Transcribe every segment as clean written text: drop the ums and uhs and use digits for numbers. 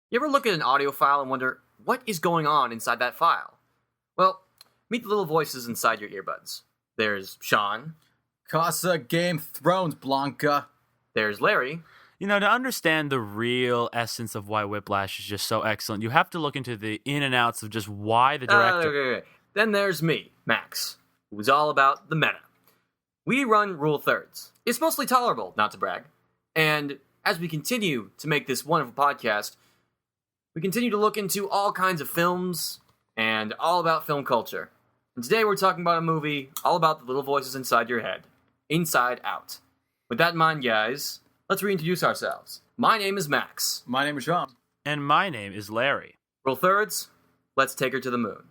You ever look at an audio file and wonder, what is going on inside that file? Well, meet the little voices inside your earbuds. There's Sean. Casa Game Thrones, Blanca. There's Larry. You know, to understand the real essence of why Whiplash is just so excellent, you have to look into the in and outs of just why the director... Okay. Then there's me, Max, who's all about the meta. We run Rule Thirds. It's mostly tolerable, not to brag. And as we continue to make this wonderful podcast, we continue to look into all kinds of films and all about film culture. And today we're talking about a movie all about the little voices inside your head. Inside Out. With that in mind, guys, let's reintroduce ourselves. My name is Max. My name is Sean. And my name is Larry. Rule Thirds, let's take her to the moon.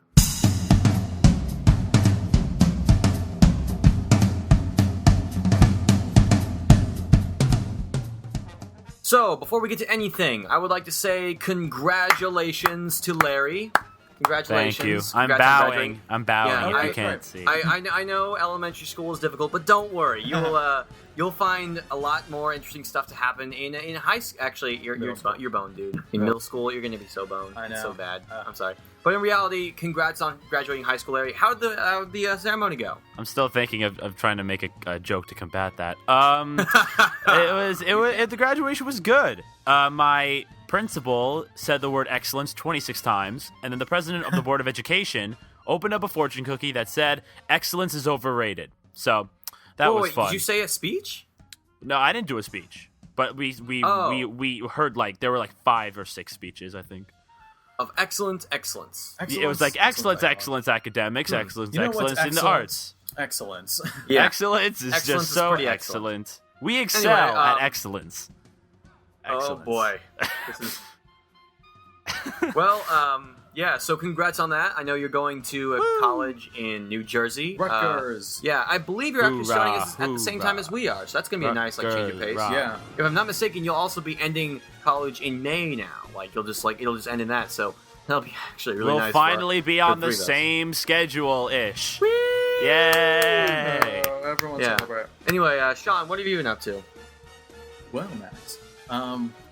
So, before we get to anything, I would like to say congratulations to Larry. Congratulations. Thank you. I'm bowing. I'm bowing if you can't see. I know elementary school is difficult, but don't worry. You'll find a lot more interesting stuff to happen in high school. Actually, you're boned, dude. In middle school, you're going to be so boned. I know. It's so bad. I'm sorry. But in reality, congrats on graduating high school, Larry. How'd the ceremony go? I'm still thinking of trying to make a joke to combat that. The graduation was good. My principal said the word excellence 26 times, and then the president of the Board of Education opened up a fortune cookie that said excellence is overrated. So that was fun. Did you say a speech? No, I didn't do a speech, but we heard there were 5 or 6 speeches, I think. Of excellence. It was like excellence academics, excellence in the arts. Excellence. Yeah. Excellence is just so excellent. We excel at excellence. Oh boy. This is... Well, yeah, so congrats on that. I know you're going to a college in New Jersey. Rutgers. Yeah, I believe you're actually starting at the same time as we are, so that's going to be a nice change of pace. Yeah. If I'm not mistaken, you'll also be ending college in May now. It'll just end in that, so that'll be actually really nice. We'll finally be on the same schedule-ish. Yay! Everyone celebrate. Anyway, Sean, what have you been up to? Well, Max,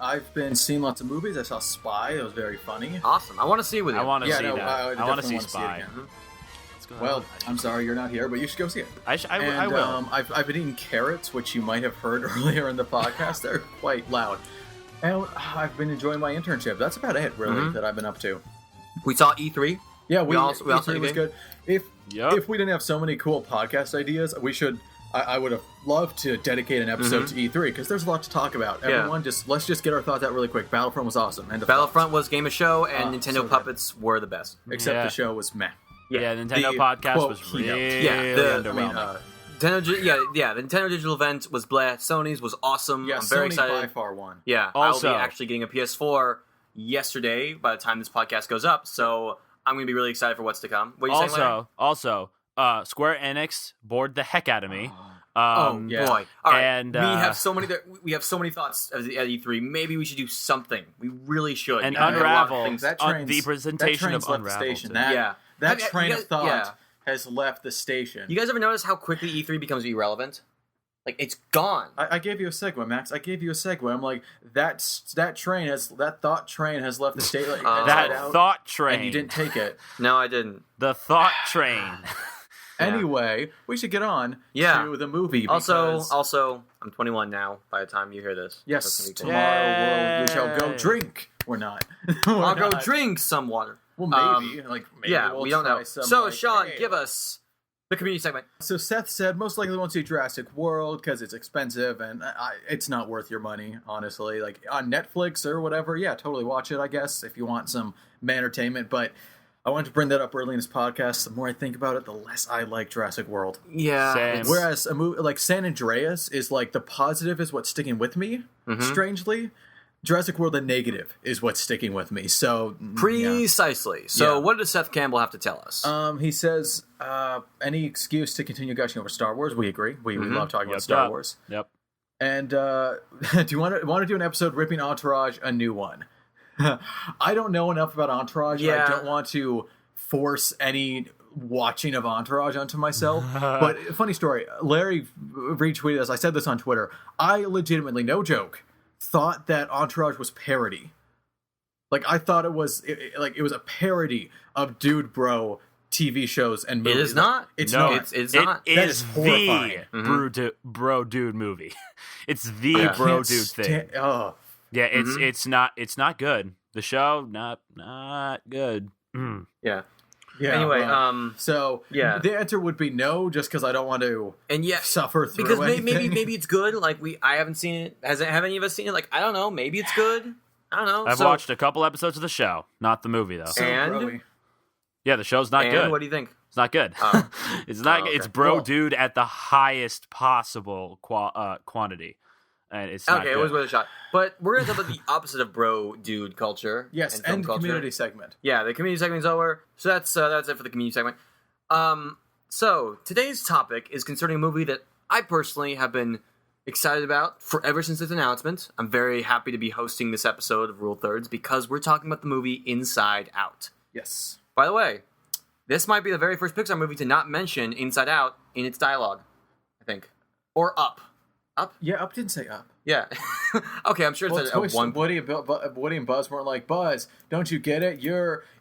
I've been seeing lots of movies. I saw Spy. It was very funny. Awesome. I want to see it with you. I want to see that. I want to see See Spy. Well, I'm sorry you're not here, but you should go see it. I will. I've been eating carrots, which you might have heard earlier in the podcast. They're quite loud. And I've been enjoying my internship. That's about it, really, that I've been up to. We saw E3. Yeah, we also E3 was good. If we didn't have so many cool podcast ideas, we should. I would have loved to dedicate an episode to E3 because there's a lot to talk about. Everyone, let's just get our thoughts out really quick. Battlefront was awesome. Battlefront was Game of Show, and Nintendo Puppets were the best. Except the show was meh. Yeah, Nintendo podcast was really underwhelming. The Nintendo Digital event was blah. Sony's was awesome. Yeah, I'm very Sony excited. by far won. Yeah, also, I'll be actually getting a PS4 yesterday by the time this podcast goes up, so I'm going to be really excited for what's to come. What are you saying, Larry? Also, Square Enix bored the heck out of me. Boy! All right, and we have so many thoughts at E3. Maybe we should do something. We really should. And Unravel. The presentation of Unravel. That train of thought has left the station. You guys ever notice how quickly E3 becomes irrelevant? It's gone. I gave you a segue, Max. I gave you a segue. I'm like, that thought train has left the station. Thought train. And you didn't take it. No, I didn't. The thought train. Anyway, we should get on to the movie. Also, I'm 21 now by the time you hear this. Yes, tomorrow we shall go drink. We're not. I'll go drink some water. Well, maybe. We don't know. So, Sean, give us the community segment. So Seth said most likely won't see Jurassic World because it's expensive and it's not worth your money, honestly. On Netflix or whatever, totally watch it, I guess, if you want some entertainment. But I wanted to bring that up early in this podcast. The more I think about it, the less I like Jurassic World. Yeah. Whereas a movie like San Andreas is the positive is what's sticking with me, strangely. Jurassic World, the negative, is what's sticking with me. So precisely. Yeah. So what does Seth Campbell have to tell us? He says, any excuse to continue gushing over Star Wars. We agree. We love talking about Star Wars. Yep. And do you want to do an episode ripping Entourage a new one? I don't know enough about Entourage. Yeah. I don't want to force any watching of Entourage onto myself. But funny story. Larry retweeted us. I said this on Twitter. I legitimately, no joke, thought that Entourage was parody. Like I thought it was a parody of Dude Bro TV shows and movies. It is not. It's No, not. It's not. It That is is horrifying. the bro dude movie. It's the bro dude thing. Oh. Yeah, it's not good. The show not good. Yeah. Yeah. Anyway, so yeah. the answer would be no, just because I don't want to and yeah, suffer through because anything. maybe it's good. Like I haven't seen it. Have any of us seen it? Like I don't know. Maybe it's good. I don't know. I've watched a couple episodes of the show, not the movie though. So And? broy. Yeah, the show's not good. What do you think? It's not good. Oh. It's not. Oh, okay. It's bro Well- dude at the highest possible quantity, and it's not Okay, good. it was worth a shot. But we're gonna talk about the opposite of bro dude culture. Yes, film and culture. community segment. Yeah, the community segment's over. So that's it for the community segment. So today's topic is concerning a movie that I personally have been excited about ever since its announcement. I'm very happy to be hosting this episode of Rule Thirds because we're talking about the movie Inside Out. Yes. By the way, this might be the very first Pixar movie to not mention Inside Out in its dialogue, I think. Or Up. Up? Yeah, Up didn't say Up. Yeah. Okay, I'm sure Well, it's at one. Woody and Buzz weren't like, Buzz, don't you get it?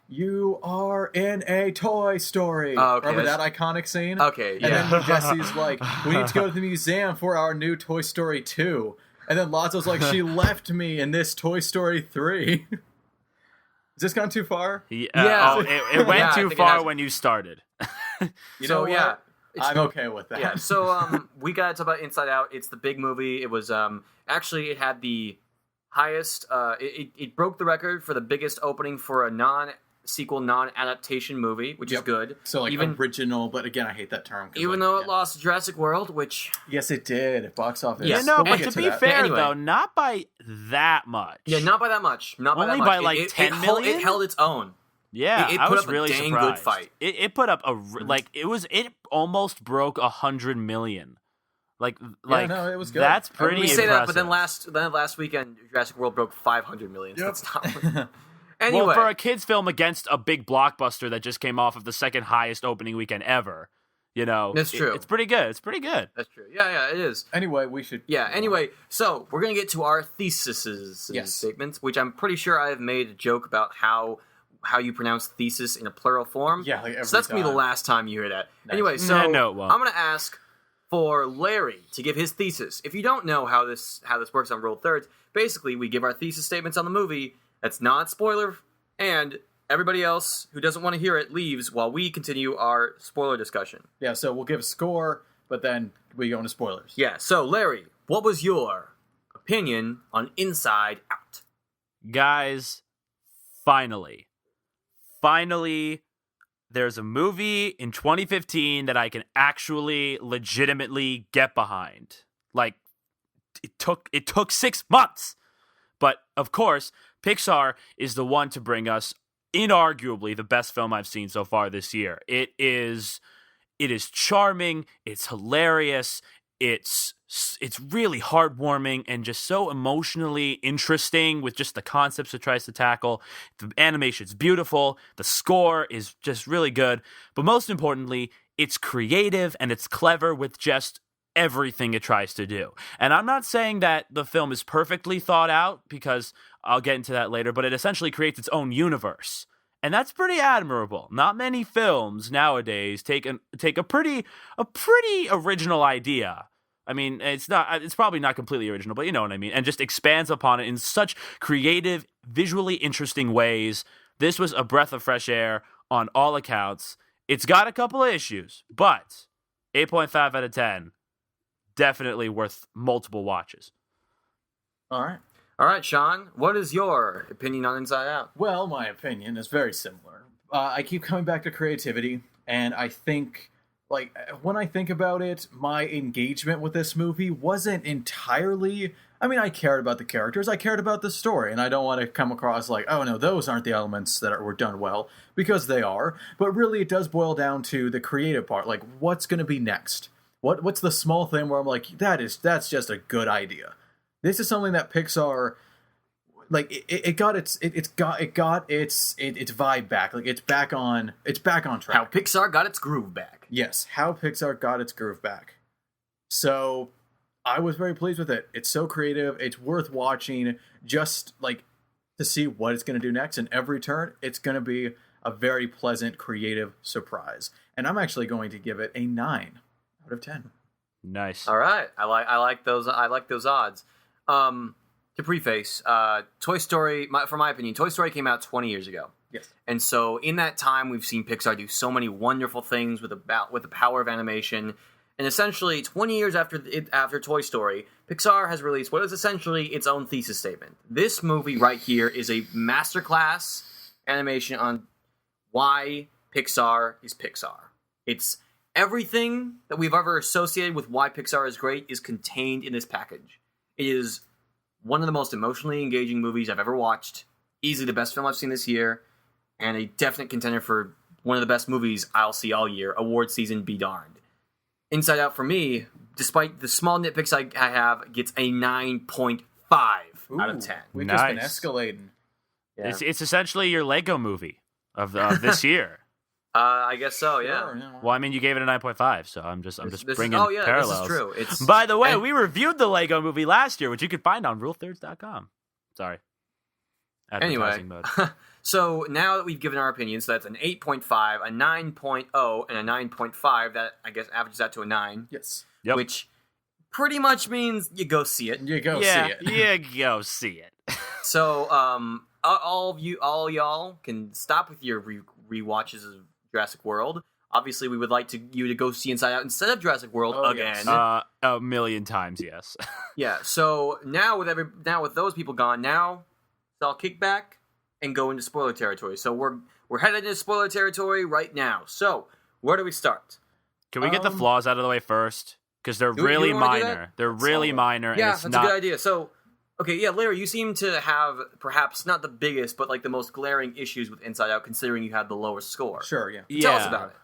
You are in a Toy Story. Oh, okay, Remember that that's- iconic scene? Okay, And yeah. then when Jesse's like, we need to go to the museum for our new Toy Story 2. And then Lotso's like, she left me in this Toy Story 3. Has this gone too far? Yeah. Yeah. Oh, it went Yeah, I too think it far has. when you started. You So, know what? yeah. I'm okay with that. Yeah, so we got to talk about Inside Out. It's the big movie. It was actually it had the highest. It broke the record for the biggest opening for a non-sequel, non-adaptation movie, which is Yep. good. So like even original, but again, I hate that term. 'cause, even like, though it yeah. lost Jurassic World, which Yes, it did. At box office. Yes. Yeah, no, We'll but get to be that. fair Yeah, anyway. though, not by that much. yeah, not by that much. Not by Only that much. by, like, 10 million? It held its own. Yeah, It I put was up a really dang surprised. good fight. It put up it almost broke 100 million. Like no, it was good. That's I pretty We impressive. say that, but then last weekend Jurassic World broke 500 million. So Yep. that's not. Anyway, Well, for a kids film against a big blockbuster that just came off of the second highest opening weekend ever, That's true. It's pretty good. It's pretty good. that's true. Yeah, it is. Anyway, we should. Yeah, anyway, so we're going to get to our theses Yes. statements, which I'm pretty sure I have made a joke about how you pronounce thesis in a plural form. Yeah, like every so that's going to be the time. last time you hear that. Nice. Anyway, so Nah, no, it won't. I'm going to ask for Larry to give his thesis. If you don't know how this works on Rule Thirds, basically we give our thesis statements on the movie. That's not spoiler, and everybody else who doesn't want to hear it leaves while we continue our spoiler discussion. Yeah, so we'll give a score, but then we go into spoilers. Yeah, so Larry, what was your opinion on Inside Out? Guys, finally, there's a movie in 2015 that I can actually legitimately get behind. Like, it took 6 months. But, of course, Pixar is the one to bring us inarguably the best film I've seen so far this year. It is charming, it's hilarious, it's really heartwarming and just so emotionally interesting with just the concepts it tries to tackle. The animation's beautiful, the score is just really good, but most importantly, it's creative and it's clever with just everything it tries to do. And I'm not saying that the film is perfectly thought out, because I'll get into that later, but it essentially creates its own universe. And that's pretty admirable. Not many films nowadays take a pretty original idea. I mean, it's probably not completely original, but you know what I mean, and just expands upon it in such creative, visually interesting ways. This was a breath of fresh air on all accounts. It's got a couple of issues, but 8.5 out of 10, definitely worth multiple watches. All All right, Sean, what is your opinion on Inside Out? Well, my opinion is very similar. I keep coming back to creativity, and I think, like, when I think about it, my engagement with this movie wasn't entirely... I mean, I cared about the characters, I cared about the story, and I don't want to come across like, oh no, those aren't the elements that were done well, because they are, but really it does boil down to the creative part, like, what's going to be next? What's the small thing where I'm like, that's just a good idea. This is something that Pixar, like, it got its vibe back. Like, it's back on track. How Pixar got its groove back. Yes, how Pixar got its groove back. So, I was very pleased with it. It's so creative. It's worth watching. Just, like, to see what it's going to do next. And every turn, it's going to be a very pleasant, creative surprise. And I'm actually going to give it a 9 out of 10. Nice. All right, I like those. I like those odds. To preface, Toy Story, from my opinion, Toy Story came out 20 years ago. Yes. And so in that time, we've seen Pixar do so many wonderful things with the power of animation. And essentially, 20 years after Toy Story, Pixar has released what is essentially its own thesis statement. This movie right here is a masterclass animation on why Pixar is Pixar. It's everything that we've ever associated with why Pixar is great is contained in this package. It is one of the most emotionally engaging movies I've ever watched. Easily the best film I've seen this year. And a definite contender for one of the best movies I'll see all year. Award season be darned. Inside Out, for me, despite the small nitpicks I have, gets a 9.5 out of 10. We've just been escalating. Yeah. It's essentially your Lego movie of this year. I guess so, yeah. Sure, Well, I mean, you gave it a 9.5, so I'm just bringing parallels. This is true. By the way, we reviewed the Lego movie last year, which you can find on rulethirds.com. Sorry. Advertising Anyway, mode. So now that we've given our opinions, so that's an 8.5, a 9.0, and a 9.5. That, I guess, averages out to a 9. Yes. Yep. Which pretty much means you go see it. You go see it. Yeah, go see it. So, all y'all can stop with your rewatches of Jurassic World. Obviously, we would like you to go see Inside Out instead of Jurassic World again. Yes. A million times, yes. Yeah. So now with those people gone, now I'll kick back and go into spoiler territory. So we're headed into spoiler territory right now. So where do we start? Can we get the flaws out of the way first? Because they're really minor. They're really minor. Yeah, and it's that's not... a good idea. So, okay, yeah, Larry, you seem to have perhaps not the biggest, but like the most glaring issues with Inside Out, considering you had the lowest score. Sure, yeah. Tell us about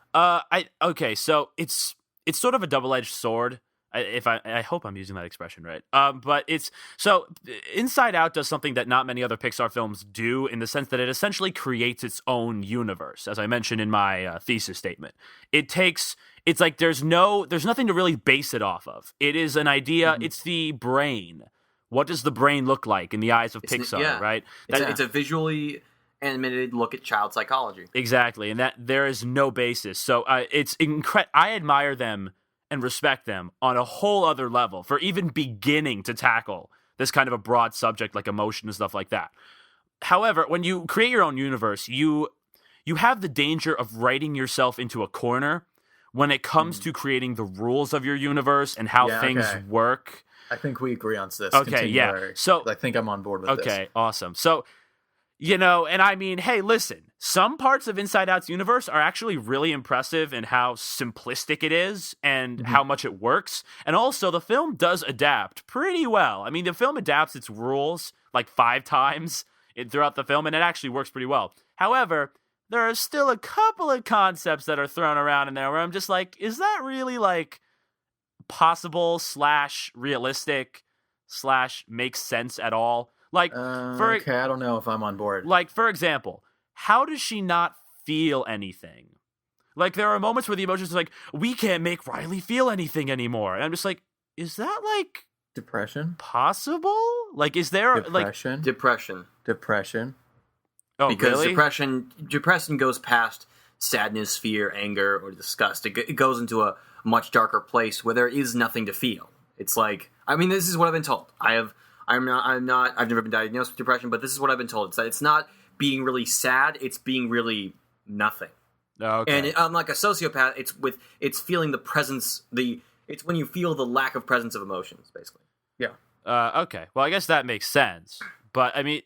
it. So it's sort of a double-edged sword. I hope I'm using that expression right. But it's so Inside Out does something that not many other Pixar films do, in the sense that it essentially creates its own universe, as I mentioned in my thesis statement. It's like there's nothing to really base it off of. It is an idea. Mm-hmm. It's the brain. What does the brain look like in the eyes of Pixar? Right? It's a visually animated look at child psychology. Exactly, and that there is no basis. So it's incredible. I admire them and respect them on a whole other level for even beginning to tackle this kind of a broad subject like emotion and stuff like that. However, when you create your own universe, you have the danger of writing yourself into a corner when it comes to creating the rules of your universe and how things work. I think we agree on this. Okay, Continue, yeah. Larry. So I think I'm on board with this. Okay, awesome. So, and I mean, hey, listen, some parts of Inside Out's universe are actually really impressive in how simplistic it is and how much it works. And also, the film does adapt pretty well. I mean, the film adapts its rules like 5 times throughout the film, and it actually works pretty well. However, there are still a couple of concepts that are thrown around in there where I'm just like, is that really like possible / realistic / makes sense at all? Like, I don't know if I'm on board. Like, for example, how does she not feel anything? Like, there are moments where the emotions are like, we can't make Riley feel anything anymore. And I'm just like, is that, like... Depression? Possible? Like, is there, Depression? Depression. Oh, because really? depression goes past sadness, fear, anger, or disgust. It goes into a much darker place where there is nothing to feel. It's like, I mean, this is what I've been told. I've never been diagnosed with depression, but this is what I've been told. It's that it's not being really sad, it's being really nothing. Oh, okay. And unlike a sociopath, it's feeling the presence, it's when you feel the lack of presence of emotions, basically. Yeah. Okay. Well, I guess that makes sense. But I mean,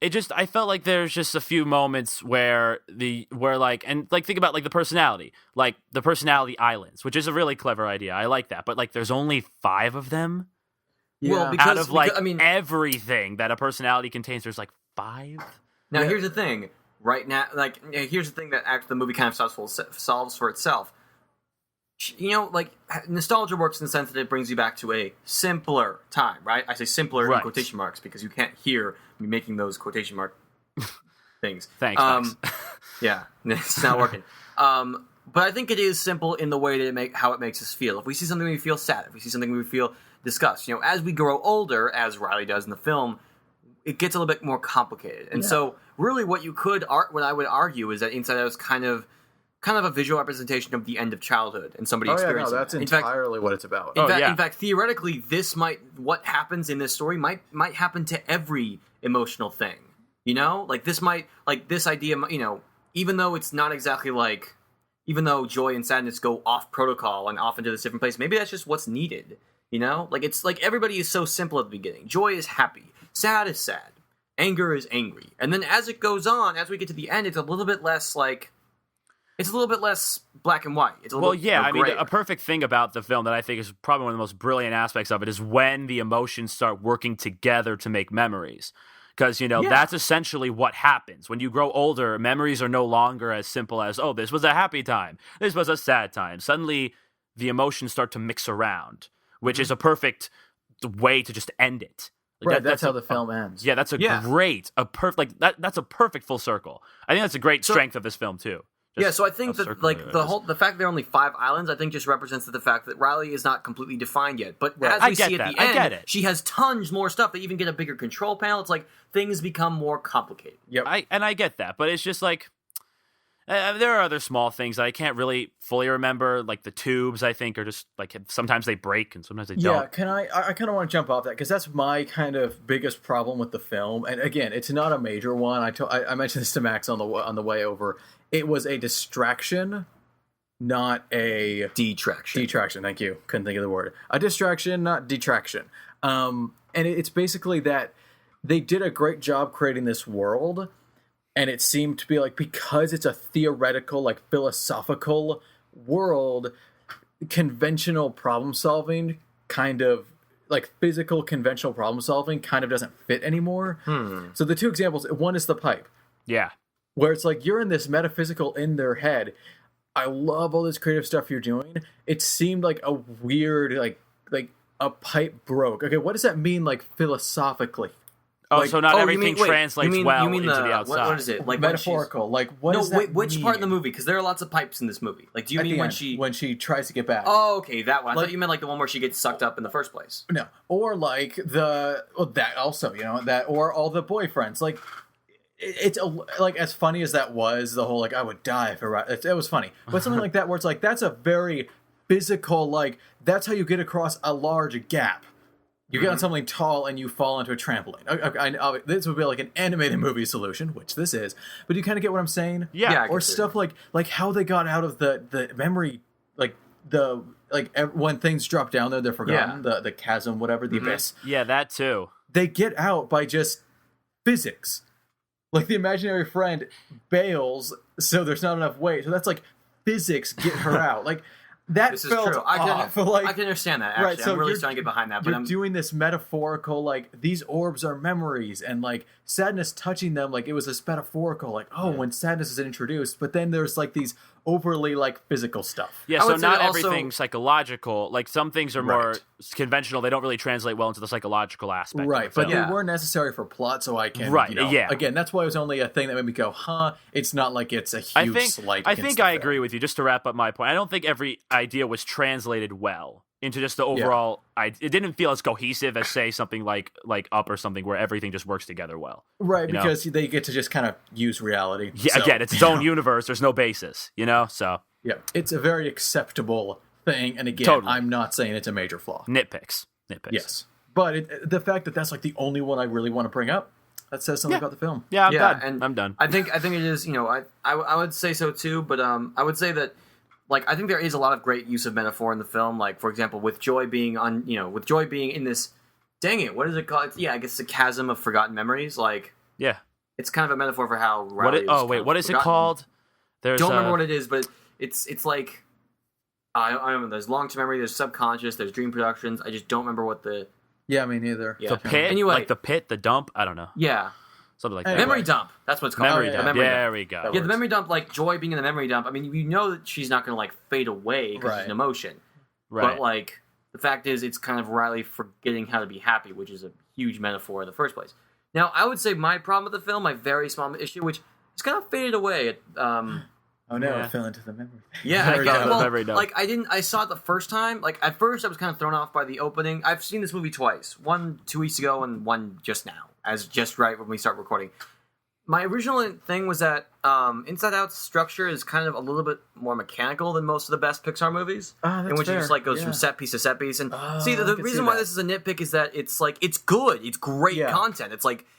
I felt like there's just a few moments where think about like the personality islands, which is a really clever idea. I like that. But like, there's only 5 of them. Yeah. Well, because everything that a personality contains, there's like 5. Now, here's the thing. Right now, here's the thing that actually the movie kind of solves for itself. Like, nostalgia works in the sense that it brings you back to a simpler time, right? I say simpler in quotation marks because you can't hear me making those quotation mark things. Thanks. Yeah, it's not working. But I think it is simple in the way that how it makes us feel. If we see something, we feel sad. If we see something, we feel disgust. As we grow older, as Riley does in the film, it gets a little bit more complicated. And so really what I would argue is that Inside Out is kind of a visual representation of the end of childhood and somebody experiencing that's that. entirely what it's about. In fact, theoretically, what happens in this story might happen to every emotional thing. You know, like this idea, you know, even though it's not exactly like, even though joy and sadness go off protocol and off into this different place, maybe that's just what's needed. You know, like it's like everybody is so simple at the beginning. Joy is happy, sad is sad, anger is angry, and then as it goes on, as we get to the end, it's a little bit less like. It's a little bit less black and white. It's a little bit I mean, grayer. a perfect thing about the film that I think is probably one of the most brilliant aspects of it is when the emotions start working together to make memories. Because, you know, that's essentially what happens. When you grow older, memories are no longer as simple as, oh, this was a happy time, this was a sad time. Suddenly, the emotions start to mix around, which is a perfect way to just end it. Right, that's how the film ends. Yeah, that's that's a perfect full circle. I think that's a great strength of this film, too. So I think that like the fact there are only 5 islands, I think just represents the fact that Riley is not completely defined yet. But as we see at the end, she has tons more stuff. They even get a bigger control panel. It's like things become more complicated. Yep. I get that, but it's just like there are other small things that I can't really fully remember. Like the tubes, I think, are just like sometimes they break and sometimes they don't. Yeah, I kind of want to jump off that because that's my kind of biggest problem with the film. And again, it's not a major one. I mentioned this to Max on the way over. It was a distraction, not a detraction. Detraction, thank you. Couldn't think of the word. A distraction, not detraction. And it's basically that they did a great job creating this world, and it seemed to be like, because it's a theoretical, like philosophical world, conventional problem solving kind of like physical conventional problem solving kind of doesn't fit anymore. So the two examples, one is the pipe. Yeah. Where it's like you're in this metaphysical in their head. I love all this creative stuff you're doing. It seemed like a weird, like a pipe broke. Okay, what does that mean, like philosophically? Oh, like, so not everything translates into the outside. What is it? Like metaphorical. Like what? No, does that which mean? part in the movie? Because there are lots of pipes in this movie. Like, do you mean when she tries to get back? Oh, okay, that one. I thought you meant like the one where she gets sucked up in the first place. No, or like that also, you know, that or all the boyfriends. Like, it's like as funny as that was, the whole like I would die for it was funny, but something like that where it's like that's a very physical, like that's how you get across a large gap. You get on something tall and you fall into a trampoline. Okay, this would be like an animated movie solution, which this is, but you kind of get what I'm saying. Yeah, or stuff like how they got out of the memory, when things drop down there, they're forgotten. The chasm, whatever, the abyss. Yeah, that too. They get out by just physics. Like the imaginary friend bails, so there's not enough weight. So that's like physics get her out. Like that this felt is true. off. I can understand that. Actually, right, so I'm really trying to get behind that. But I'm doing this metaphorical, like these orbs are memories, and like sadness touching them, like it was this metaphorical, like when sadness is introduced. But then there's like these overly like physical stuff. Yeah, so not everything's psychological. Like some things are more conventional. They don't really translate well into the psychological aspect. Right, but they were necessary for plot, so I can. Right, Again, that's why it was only a thing that made me go, It's not like it's a huge slight. I think I agree with you. Just to wrap up my point, I don't think every idea was translated well into just the overall. It didn't feel as cohesive as say something like Up or something where everything just works together well. Right, because they get to just kind of use reality. Yeah, again, it's its own universe. There's no basis, so. Yeah, it's a very acceptable thing, and again, I'm not saying it's a major flaw. Nitpicks. Yes, but the fact that that's like the only one I really want to bring up, that says something about the film. Yeah, I'm done. And I'm done. I think it is. I would say so too, but I would say that. Like, I think there is a lot of great use of metaphor in the film. Like, for example, with Joy being in this, dang it, what is it called? I guess it's a chasm of forgotten memories. Like, it's kind of a metaphor for how Riley what is it called? Don't remember what it is, but it's like, I don't know, there's long-term memory, there's subconscious, there's dream productions. I just don't remember what the... Yeah, me neither. The pit? Anyway, like the pit, the dump? I don't know. Yeah. Something like that. Memory dump. That's what it's called. Memory dump. There we go. Yeah, the memory dump, like Joy being in the memory dump. I mean, you know that she's not going to like fade away because it's an emotion. Right. But like the fact is, it's kind of Riley forgetting how to be happy, which is a huge metaphor in the first place. Now, I would say my problem with the film, my very small issue, which has kind of faded away. It fell into the memory. Yeah, I saw it the first time. Like at first, I was kind of thrown off by the opening. I've seen this movie twice. One 2 weeks ago and one just now. as just right when we start recording. My original thing was that Inside Out's structure is kind of a little bit more mechanical than most of the best Pixar movies, in which it just goes from set piece to set piece. And the reason why this is a nitpick is that it's good, it's great content.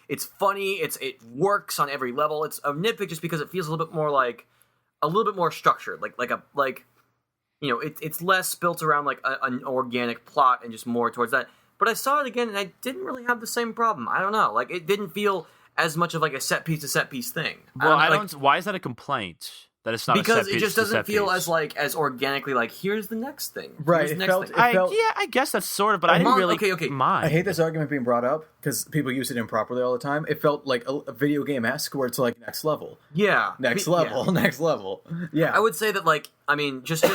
It's funny, it works on every level. It's a nitpick just because it feels a little bit more structured, it's less built around an organic plot and just more towards that. But I saw it again and I didn't really have the same problem. I don't know, it didn't feel as much of a set piece to set piece thing. Well, why is that a complaint? That it's not because a set piece it just doesn't feel as organically here's the next thing. Right. I guess that's sort of, but I didn't really mind. I hate this argument being brought up because people use it improperly all the time. It felt like a video game-esque where it's next level. Yeah. Next level. Yeah. I would say that just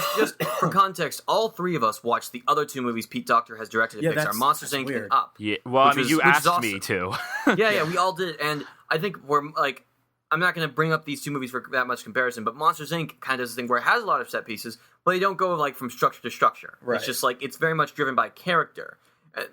for context, all three of us watched the other two movies Pete Docter has directed at Pixar, Monsters Inc. weird. and Up. Yeah. Well, you asked me to. yeah, we all did, and I think we're I'm not going to bring up these two movies for that much comparison, but Monsters Inc. kind of does a thing where it has a lot of set pieces, but they don't go from structure to structure. Right. It's just it's very much driven by character.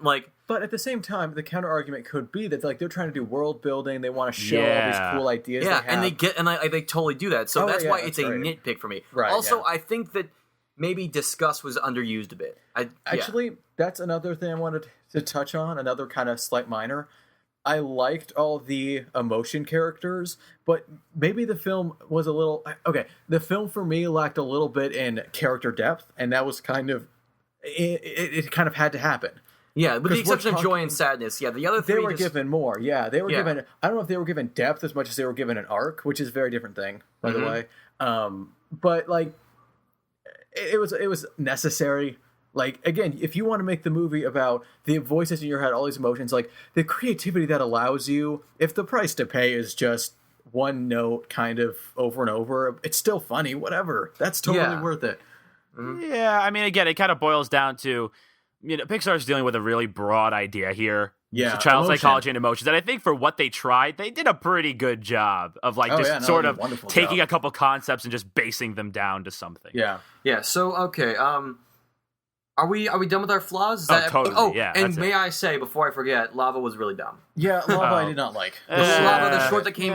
But at the same time, the counter argument could be that they're trying to do world building. They want to show all these cool ideas. Yeah, they have. they totally do that. So that's why it's a nitpick for me. Right. Also, I think that maybe disgust was underused a bit. Actually, that's another thing I wanted to touch on. Another kind of slight minor. I liked all the emotion characters, but maybe the film was a little... Okay, the film for me lacked a little bit in character depth, and that was kind of... It kind of had to happen. Yeah, with the exception of joy and sadness. Yeah, the other three they were given more. Yeah, they were given... I don't know if they were given depth as much as they were given an arc, which is a very different thing, by the way. But, it was necessary. Again, if you want to make the movie about the voices in your head, all these emotions, the creativity that allows you, if the price to pay is just one note kind of over and over, it's still funny, whatever. That's totally worth it. Mm-hmm. Yeah, I mean, again, it kind of boils down to, Pixar's dealing with a really broad idea here. Yeah, so child psychology and emotions. And I think for what they tried, they did a pretty good job of taking a couple concepts and just basing them down to something. Yeah. Yeah, so, okay, Are we done with our flaws? Totally. And may I say, before I forget, Lava was really dumb. Yeah, Lava I did not like. The short that came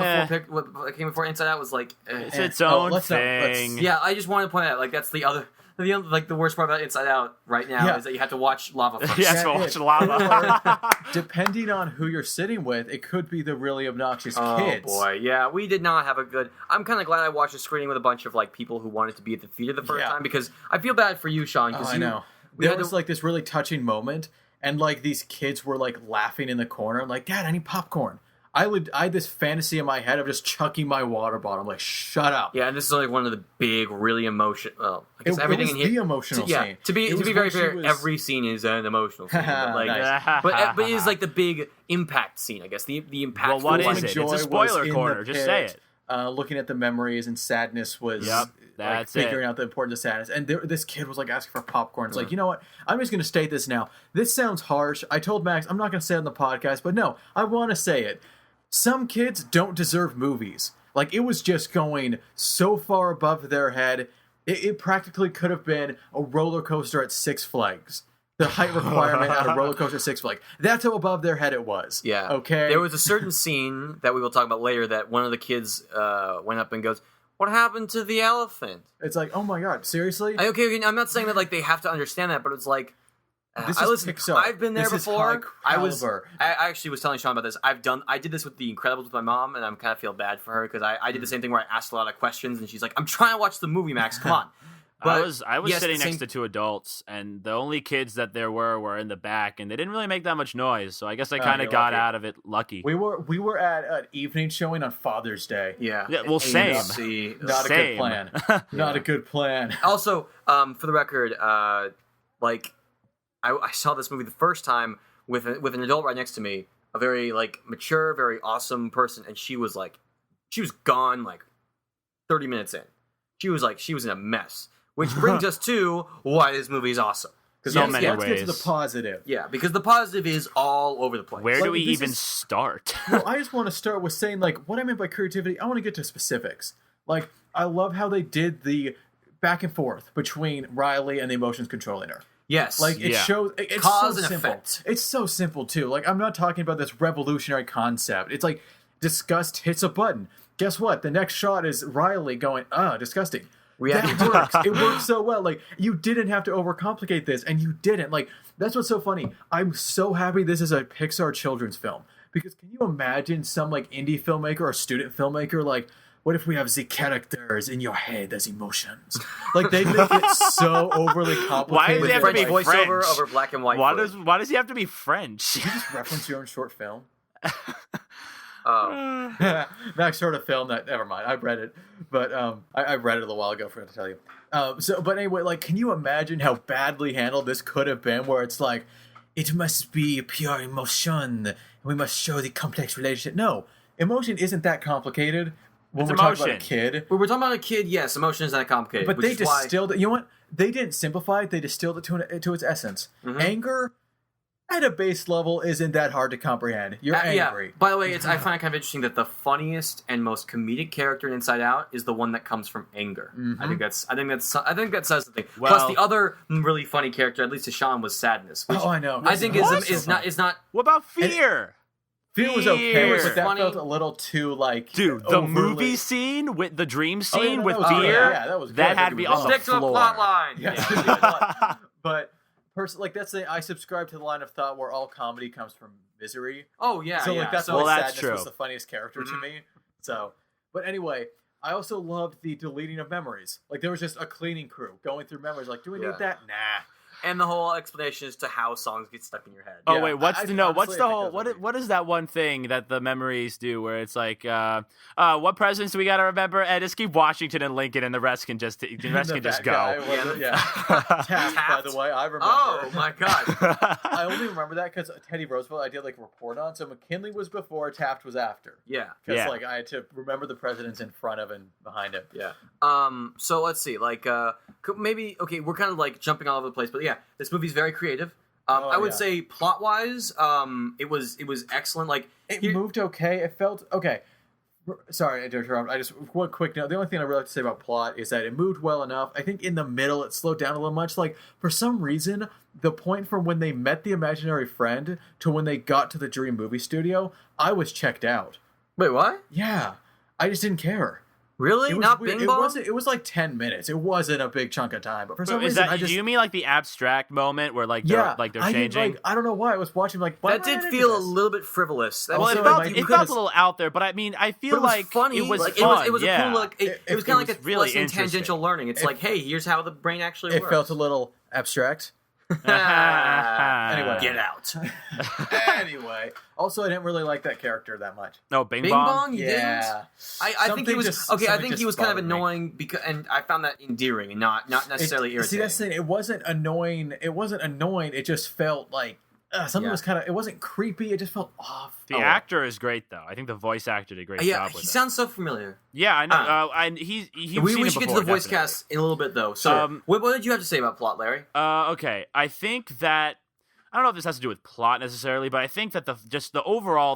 before Inside Out was it's its own thing. Yeah, I just wanted to point out that's the other. The worst part about Inside Out right now is that you have to watch Lava first. You have to watch Lava. Depending on who you're sitting with, it could be the really obnoxious kids. Oh boy, yeah, we did not have a good... I'm kind of glad I watched a screening with a bunch of people who wanted to be at the theater the first time, because I feel bad for you, Sean. I know. There was this really touching moment, and these kids were laughing in the corner. I'm like, Dad, I need popcorn. I had this fantasy in my head of just chucking my water bottle. I'm like, shut up. Yeah, and this is one of the big, really emotional. Well, I guess everything in here. The emotional scene. To be very fair, every scene is an emotional scene. But it is the big impact scene. I guess the impact. Well, what is it? It's a spoiler corner. Just say it. Looking at the memories, and sadness was figuring out the importance of sadness. And this kid was asking for popcorn. It's you know what? I'm just going to state this now. This sounds harsh. I told Max I'm not going to say it on the podcast, but no, I want to say it. Some kids don't deserve movies. It was just going so far above their head. It practically could have been a roller coaster at Six Flags. The height requirement at a roller coaster at Six Flags. That's how above their head it was. Yeah. Okay? There was a certain scene that we will talk about later that one of the kids went up and goes, "What happened to the elephant?" It's oh my god, seriously? Okay, I'm not saying that they have to understand that, but it's this is Pixar. I've been there before. I actually was telling Sean about this. I did this with The Incredibles with my mom, and I'm kind of feel bad for her because I did the same thing where I asked a lot of questions, and she's like, "I'm trying to watch the movie, Max. Come on." But I was sitting next to two adults, and the only kids that there were in the back, and they didn't really make that much noise. So I guess I kind of got out of it lucky. We were at an evening showing on Father's Day. Yeah. Well, same. Not a good plan. Not a good plan. Also, for the record, I saw this movie the first time with an adult right next to me, a very mature, very awesome person, and she was gone 30 minutes in. She was in a mess. Which brings us to why this movie is awesome. Let's get to the positive. Yeah, because the positive is all over the place. Where do we even start? Well, I just want to start with saying, what I meant by creativity, I want to get to specifics. I love how they did the back and forth between Riley and the emotions controlling her. Yes. Like it shows it's Cause so and simple. effect. It's so simple too. Like I'm not talking about this revolutionary concept. It's like disgust hits a button. Guess what? The next shot is Riley going, disgusting. Reacting That works. It works so well. Like you didn't have to overcomplicate this, and you didn't. Like that's what's so funny. I'm so happy this is a Pixar children's film because can you imagine some like indie filmmaker or student filmmaker like, what if we have the characters in your head as emotions? Like they make it so overly complicated. Why does it have to French be voiceover French? over black and white. Why footage. does he have to be French? Did you just reference your own short film? Oh. Max heard a film that never mind. I read it, but I read it a little while ago. Forgot to tell you. But anyway, like, can you imagine how badly handled this could have been? Where it's like, it must be pure emotion. We must show the complex relationship. No, emotion isn't that complicated. When we're talking about a kid, When we're talking about a kid, yes, emotion isn't that complicated. but which they is why- distilled it. You know what? They didn't simplify it. They distilled it to its essence. Mhm. Anger, at a base level, isn't that hard to comprehend. You're angry. Yeah. By the way, I find it kind of interesting that the funniest and most comedic character in Inside Out is the one that comes from anger. Mhm. I think that says something. Well- Plus, the other really funny character, at least to Sean, was sadness. Which Oh, I know. I think What? is not. What about fear? Fear was okay, Fear. but that Funny. felt a little too like Dude, the overly- movie scene with the dream Oh, yeah, scene no, with that was good. fear, Yeah, that was good. that had Don't to be get me on the Stick to a floor. plot line. Yeah. But like that's the I subscribe to the line of thought where all comedy comes from misery. Oh yeah. So yeah. like that's so, why Well, that's sadness true. was the funniest character to Mhm. me. So, but anyway, I also loved the deleting of memories. Like there was just a cleaning crew going through memories. Like, do we Yeah. need that? Nah. and the whole explanation as to how songs get stuck in your head. Oh Yeah, wait, what's I- the no? honestly, What's the I think whole? those are What is that one thing that the memories do? Where it's like, what presidents do we got to remember? And just keep Washington and Lincoln, and the rest can just The just fat guy, go. was it? Yeah. Taft, by Taft? the way, I remember. Oh my god. I only remember that because Teddy Roosevelt I did like a report on. So McKinley was before, Taft was after. Yeah. Because Yeah. like I had to remember the presidents in front of and behind him. Yeah. So let's see. Like, maybe okay. We're kind of like jumping all over the place, but yeah, this movie's very creative. I would yeah. say plot wise, it was excellent. Like, It here- moved okay. It felt okay. Sorry, I interrupt. I just one quick note. The only thing I really like to say about plot is that it moved well enough. I think in the middle it slowed down a little much. Like for some reason, the point from when they met the imaginary friend to when they got to the dream movie studio, I was checked out. Wait, what? Yeah, I just didn't care. Really? It was Not weird. Bing Bong? It was like 10 minutes. It wasn't a big chunk of time, but for some Is reason, that? I just Do you mean like the abstract moment where like yeah, they're I didn't, changing? like, I don't know why I was watching like why That am I did into feel a this? little bit frivolous. That Well, was it Also, felt like, it because- felt a little out there, but I mean, I feel but it was like funny. it was like, fun. It was yeah. a cool like. It It was kind of like a really lesson in interesting. tangential learning. It's like, hey, here's how the brain actually It works. felt a little abstract. Anyway. Get out. Anyway, also I didn't really like that character that much. No, Bing, Bing Bong. Bong, you didn't? I think Something he was just- okay. I something think he just was kind of bothered me. annoying because, and I found that endearing and not necessarily irritating. See, that's the thing. It wasn't annoying. It just felt like something Yeah. was kind of. It wasn't creepy. It just felt off. The Oh, actor is great though. I think the voice actor did a great Yeah, job he with it. sounds so familiar. Yeah, I know. Ah. And he We should get to the voice cast in a little bit though. So, what did you have to say about plot, Larry? Okay, I think that I don't know if this has to do with plot necessarily, but I think that the overall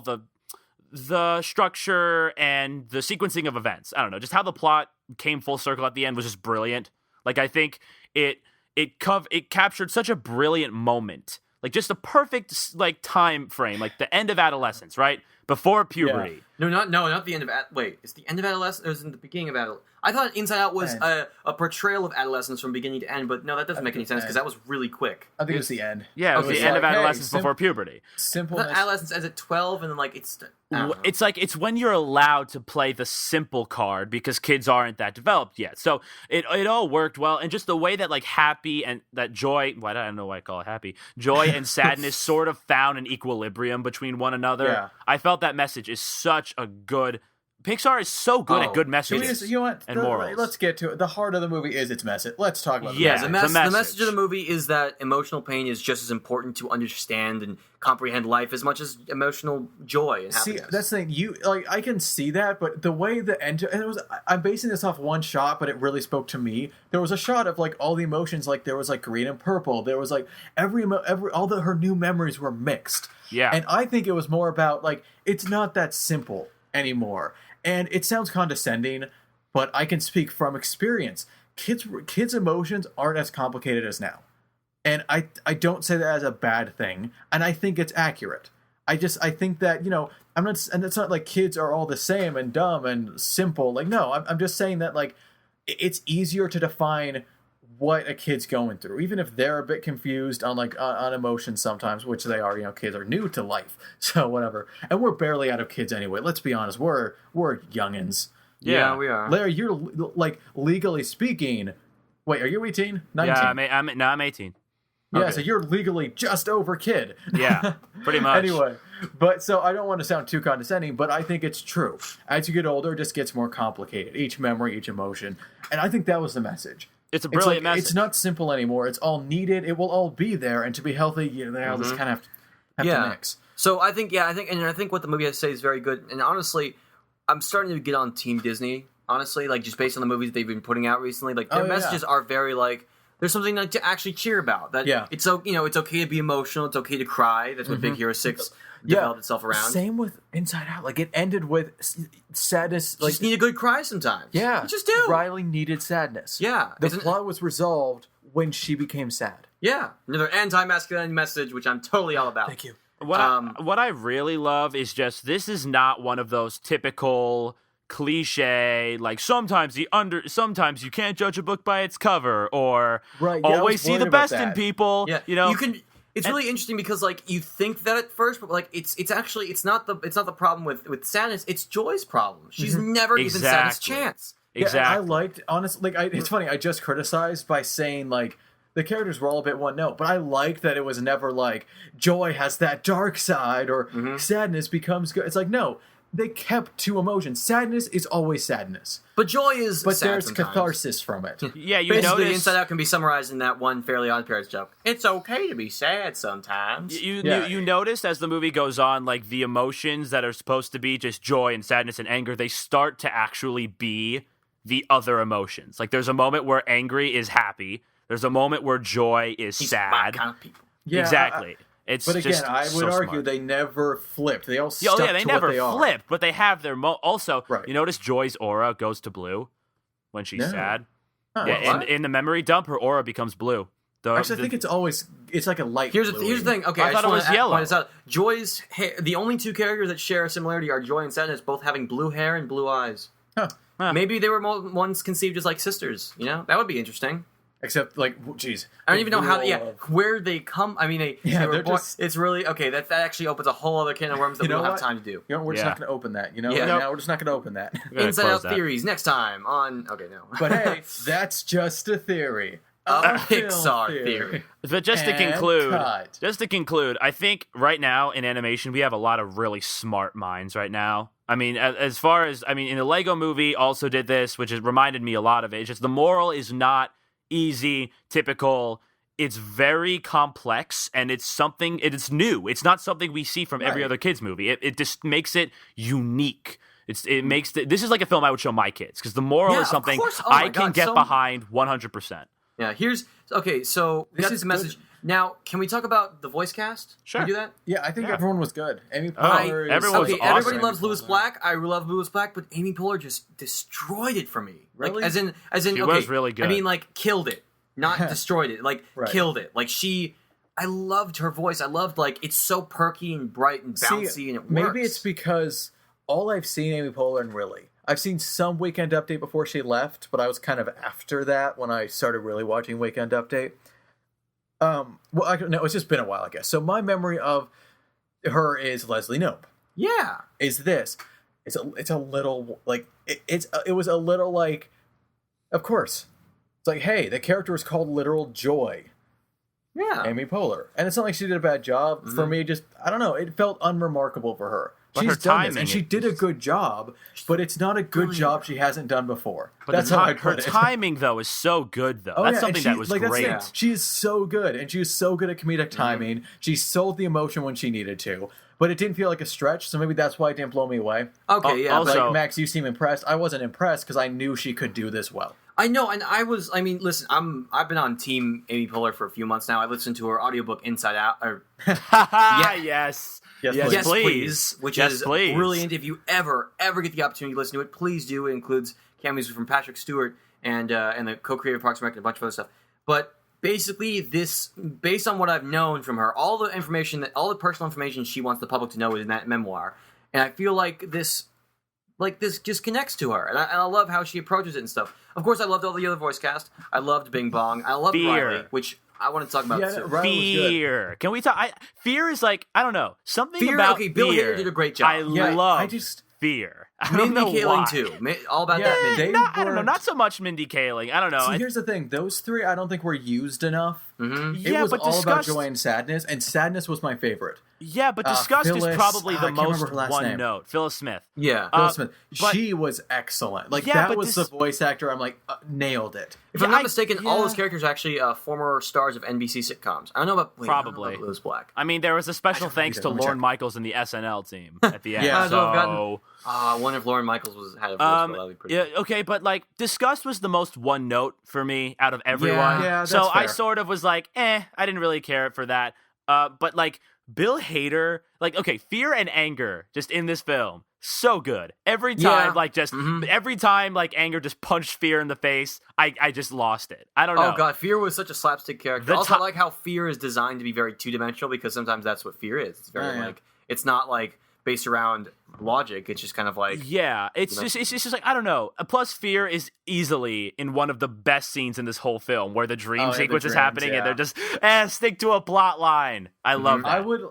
the structure and the sequencing of events, I don't know, just how the plot came full circle at the end was just brilliant. Like I think it captured such a brilliant moment. Like just a perfect like time frame, like the end of adolescence, right? Before puberty. No, not the end of. Wait, it's the end of adolescence. Or is it the beginning of adolescence? I thought Inside Out was End. a portrayal of adolescence from beginning to end, but no, that doesn't make any sense because that was really quick. I think it was the end. Yeah, it was Okay, the end of like, hey, adolescence before puberty. I Simpleness. thought adolescence ends at 12, and then like it's. I don't know. It's like it's when you're allowed to play the simple card because kids aren't that developed yet. So it all worked well, and just the way that like happy and that joy. I don't know why I call it happy. Joy and sadness sort of found an equilibrium between one another. Yeah. I felt that message is such a good. Pixar is so good at good Can we messages. just- you know what? and morals. Let's get to it. The heart of the movie is its message. Let's talk about Yeah, the the message. message. message of the movie is that emotional pain is just as important to understand and comprehend life as much as emotional joy and See, happiness. that's the thing. You like, I can see that, but the way the end, and it was. I'm basing this off one shot, but it really spoke to me. There was a shot of like all the emotions, like there was like green and purple. There was like her new memories were mixed. Yeah. and I think it was more about like it's not that simple anymore. And it sounds condescending, but I can speak from experience. Kids' emotions aren't as complicated as now. And I don't say that as a bad thing, and I think it's accurate. I think that, I'm not, and it's not like kids are all the same and dumb and simple. Like, no, I'm just saying that, like, it's easier to define what a kid's going through, even if they're a bit confused on on emotions sometimes, which they are. Kids are new to life, so whatever. And we're barely out of kids anyway. Let's be honest, we're youngins. Yeah, we are. Larry, you're like legally speaking. Wait, are you 18? 19? Yeah, I'm 18. Yeah, Okay. so you're legally just over kid. Yeah, pretty much. Anyway, but so I don't want to sound too condescending, but I think it's true. As you get older, it just gets more complicated. Each memory, each emotion. And I think that was the message. It's a brilliant message. It's not simple anymore. It's all needed. It will all be there. And to be healthy, they all just kind of have to mix. So I think what the movie has to say is very good. And honestly, I'm starting to get on Team Disney, honestly, like just based on the movies they've been putting out recently. Like their messages are very like, there's something like to actually cheer about. That it's it's okay to be emotional. It's okay to cry. That's what Big Hero 6 developed itself around. Same with Inside Out. Like it ended with sadness. You just need a good cry sometimes. Yeah, you just do. Riley needed sadness. Yeah, the plot was resolved when she became sad. Yeah, another anti-masculinity message, which I'm totally all about. Thank you. What I really love is just this is not one of those typical cliche like sometimes you can't judge a book by its cover or always see the best in people. Yeah, you can. It's really interesting because like you think that at first, but like it's actually it's not the problem with sadness. It's Joy's problem. She's never given sadness a chance. Exactly. Yeah, I liked honestly. It's funny. I just criticized by saying like the characters were all a bit one note, but I liked that it was never like Joy has that dark side or sadness becomes good. It's like no. They kept two emotions. Sadness is always sadness. But joy is But sad there's sometimes. catharsis from it. Yeah, you Basically, notice... Inside Out can be summarized in that one Fairly Odd Parents joke. It's okay to be sad sometimes. You notice as the movie goes on, like, the emotions that are supposed to be just joy and sadness and anger, they start to actually be the other emotions. Like, there's a moment where angry is happy. There's a moment where joy is sad. My kind of people. Yeah, exactly. But again, I would argue smart. they never flipped. They all stuck they to never what they flipped, but they have their also. Right. You notice Joy's aura goes to blue when she's sad. Huh, Yeah, in the memory dump, her aura becomes blue. Actually, I think it's like a light. Here's the thing. Okay, I thought it was yellow. Point this out. Joy's hair, the only two characters that share a similarity are Joy and Sadness, both having blue hair and blue eyes. Huh. Maybe they were once conceived as like sisters. That would be interesting. Except, like, geez. I don't even know how. Where they come. I mean, they were born. just... It's really okay. That actually opens a whole other can of worms that we don't have time to do. We're just not going to open that. Now we're just not going to open that. Inside Out theories next time on. Okay, no. But hey, that's just a theory. A Pixar theory. But just to conclude, I think right now in animation we have a lot of really smart minds right now. I mean, as far as in the Lego Movie also did this, which has reminded me a lot of it. It's just the moral is not easy, typical. It's very complex, and it's new. It's not something we see from every other kids movie. It just makes it unique. This is like a film I would show my kids because the moral is something I can get behind 100%. Yeah, so we got this message. Now, can we talk about the voice cast? Sure. Can we do that? Yeah, I think everyone was good. Amy Poehler awesome. Everybody loves Lewis Black. I love Lewis Black, but Amy Poehler just destroyed it for me. Really? Like, as in, she was really good. I mean, like, killed it. Not destroyed it. Like, killed it. Like, I loved her voice. I loved, like, it's so perky and bright and bouncy, and it works. Maybe it's because all I've seen Amy Poehler in really. I've seen some Weekend Update before she left, but I was kind of after that when I started really watching Weekend Update. It's just been a while, I guess. So my memory of her is Leslie Knope. Yeah. Is this. It's a little, like, it was a little, like, of course. It's like, hey, the character is called Literal Joy. Yeah. Amy Poehler. And it's not like she did a bad job. Mm-hmm. For me, I don't know, it felt unremarkable for her. But She's her done timing, this, and she did a good job, but it's not a good job she hasn't done before. But that's how I her put it. timing, though, is so good, though. That's something that was great. She is so good, and she was so good at comedic timing. She sold the emotion when she needed to, but it didn't feel like a stretch, so maybe that's why it didn't blow me away. Okay, yeah. Also, like, Max, you seem impressed. I wasn't impressed because I knew she could do this well. I know, and listen, I've been on Team Amy Poehler for a few months now. I listened to her audiobook Inside Out. Yes. Yes, please. Which is please. Brilliant. If you ever get the opportunity to listen to it, please do. It includes cameos from Patrick Stewart and the co-creator of Parks and Rec and a bunch of other stuff. But basically this, based on what I've known from her, all the personal information she wants the public to know is in that memoir, and I feel like this just connects to her, and I love how she approaches it and stuff. Of course, I loved all the other voice cast. I loved Bing Bong. I loved Riley, which I want to talk about too. Fear. Can we talk? Fear is like, I don't know, something Fear, about okay, Bill Fear. Hader did a great job. I love Fear. I don't know Mindy why. Kaling too. All about that. Mindy. I don't know. Not so much Mindy Kaling. I don't know. So here's the thing: those three, I don't think were used enough. Mm-hmm. It was all about joy and sadness, and sadness was my favorite. Yeah, but Disgust is probably the most one name. note. Phyllis Smith. Yeah, Phyllis Smith. But, she was excellent. Like that was the voice actor. I'm like nailed it. If I'm not mistaken, all those characters are actually former stars of NBC sitcoms. I don't know about probably Louis Black. I mean, there was a special thanks to Lorne Michaels and the SNL team at the end. Yeah, so I wonder if Lorne Michaels had a voice for that. Would be pretty yeah, okay, but like Disgust was the most one note for me out of everyone. Yeah, that's so fair. I sort of was like, I didn't really care for that. But like Bill Hader, like, okay, Fear and Anger just in this film, so good. Every time, every time, like, Anger just punched Fear in the face, I just lost it. I don't know. Oh, God, Fear was such a slapstick character. Also, I like how Fear is designed to be very two-dimensional, because sometimes that's what Fear is. It's very, it's not, like, based around logic. It's just kind of like... Yeah, it's just like, I don't know. Plus, Fear is easily in one of the best scenes in this whole film, where the dream sequence is happening, and they're just, stick to a plot line. I love that. I would